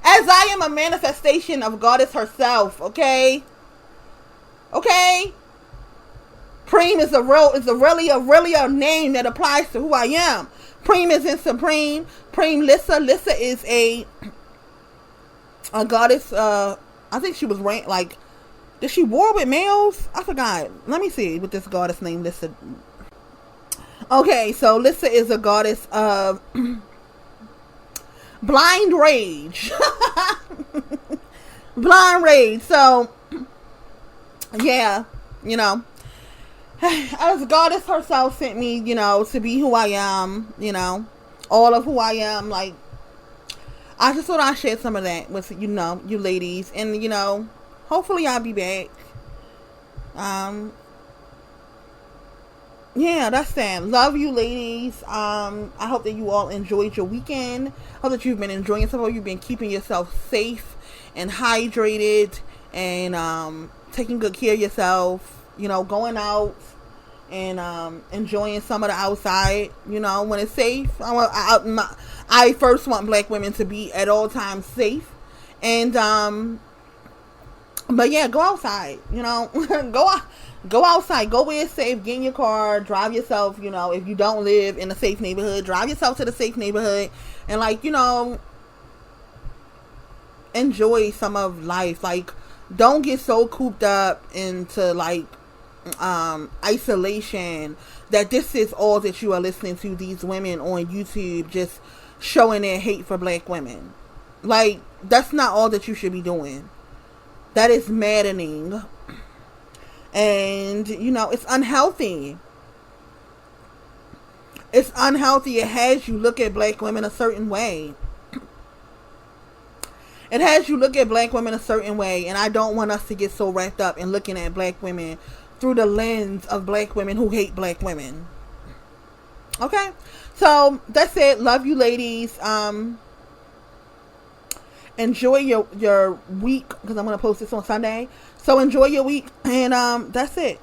As I am a manifestation of Goddess herself, okay? Okay? Preem is really a name that applies to who I am. Preem is in Supreme. Preem Lissa. Lissa is a goddess. I think she was ranked did she war with males? I forgot. Let me see what this goddess named Lissa. Okay, so Lissa is a goddess of blind rage. Blind rage. So yeah, as Goddess herself sent me, to be who I am, all of who I am. I just thought I'd share some of that with you ladies, and hopefully I'll be back. Yeah, that's that. Love you, ladies. I hope that you all enjoyed your weekend. Hope that you've been enjoying yourself. Hope you've been keeping yourself safe and hydrated, and taking good care of yourself. Going out, and enjoying some of the outside, you know, when it's safe. I first want black women to be at all times safe. And but yeah, go outside, you know. Go outside, go where it's safe, get in your car, drive yourself, you know. If you don't live in a safe neighborhood, drive yourself to the safe neighborhood, and like, you know, enjoy some of life. Like, don't get so cooped up into like isolation that this is all that you are listening to, these women on YouTube just showing their hate for black women. Like, that's not all that you should be doing. That is maddening. And, you know, it's unhealthy. It's unhealthy. It has you look at black women a certain way. It has you look at black women a certain way. And I don't want us to get so wrapped up in looking at black women through the lens of black women who hate black women. Okay? So, that's it. Love you, ladies. Enjoy your week, because I'm going to post this on Sunday. So enjoy your week, and that's it.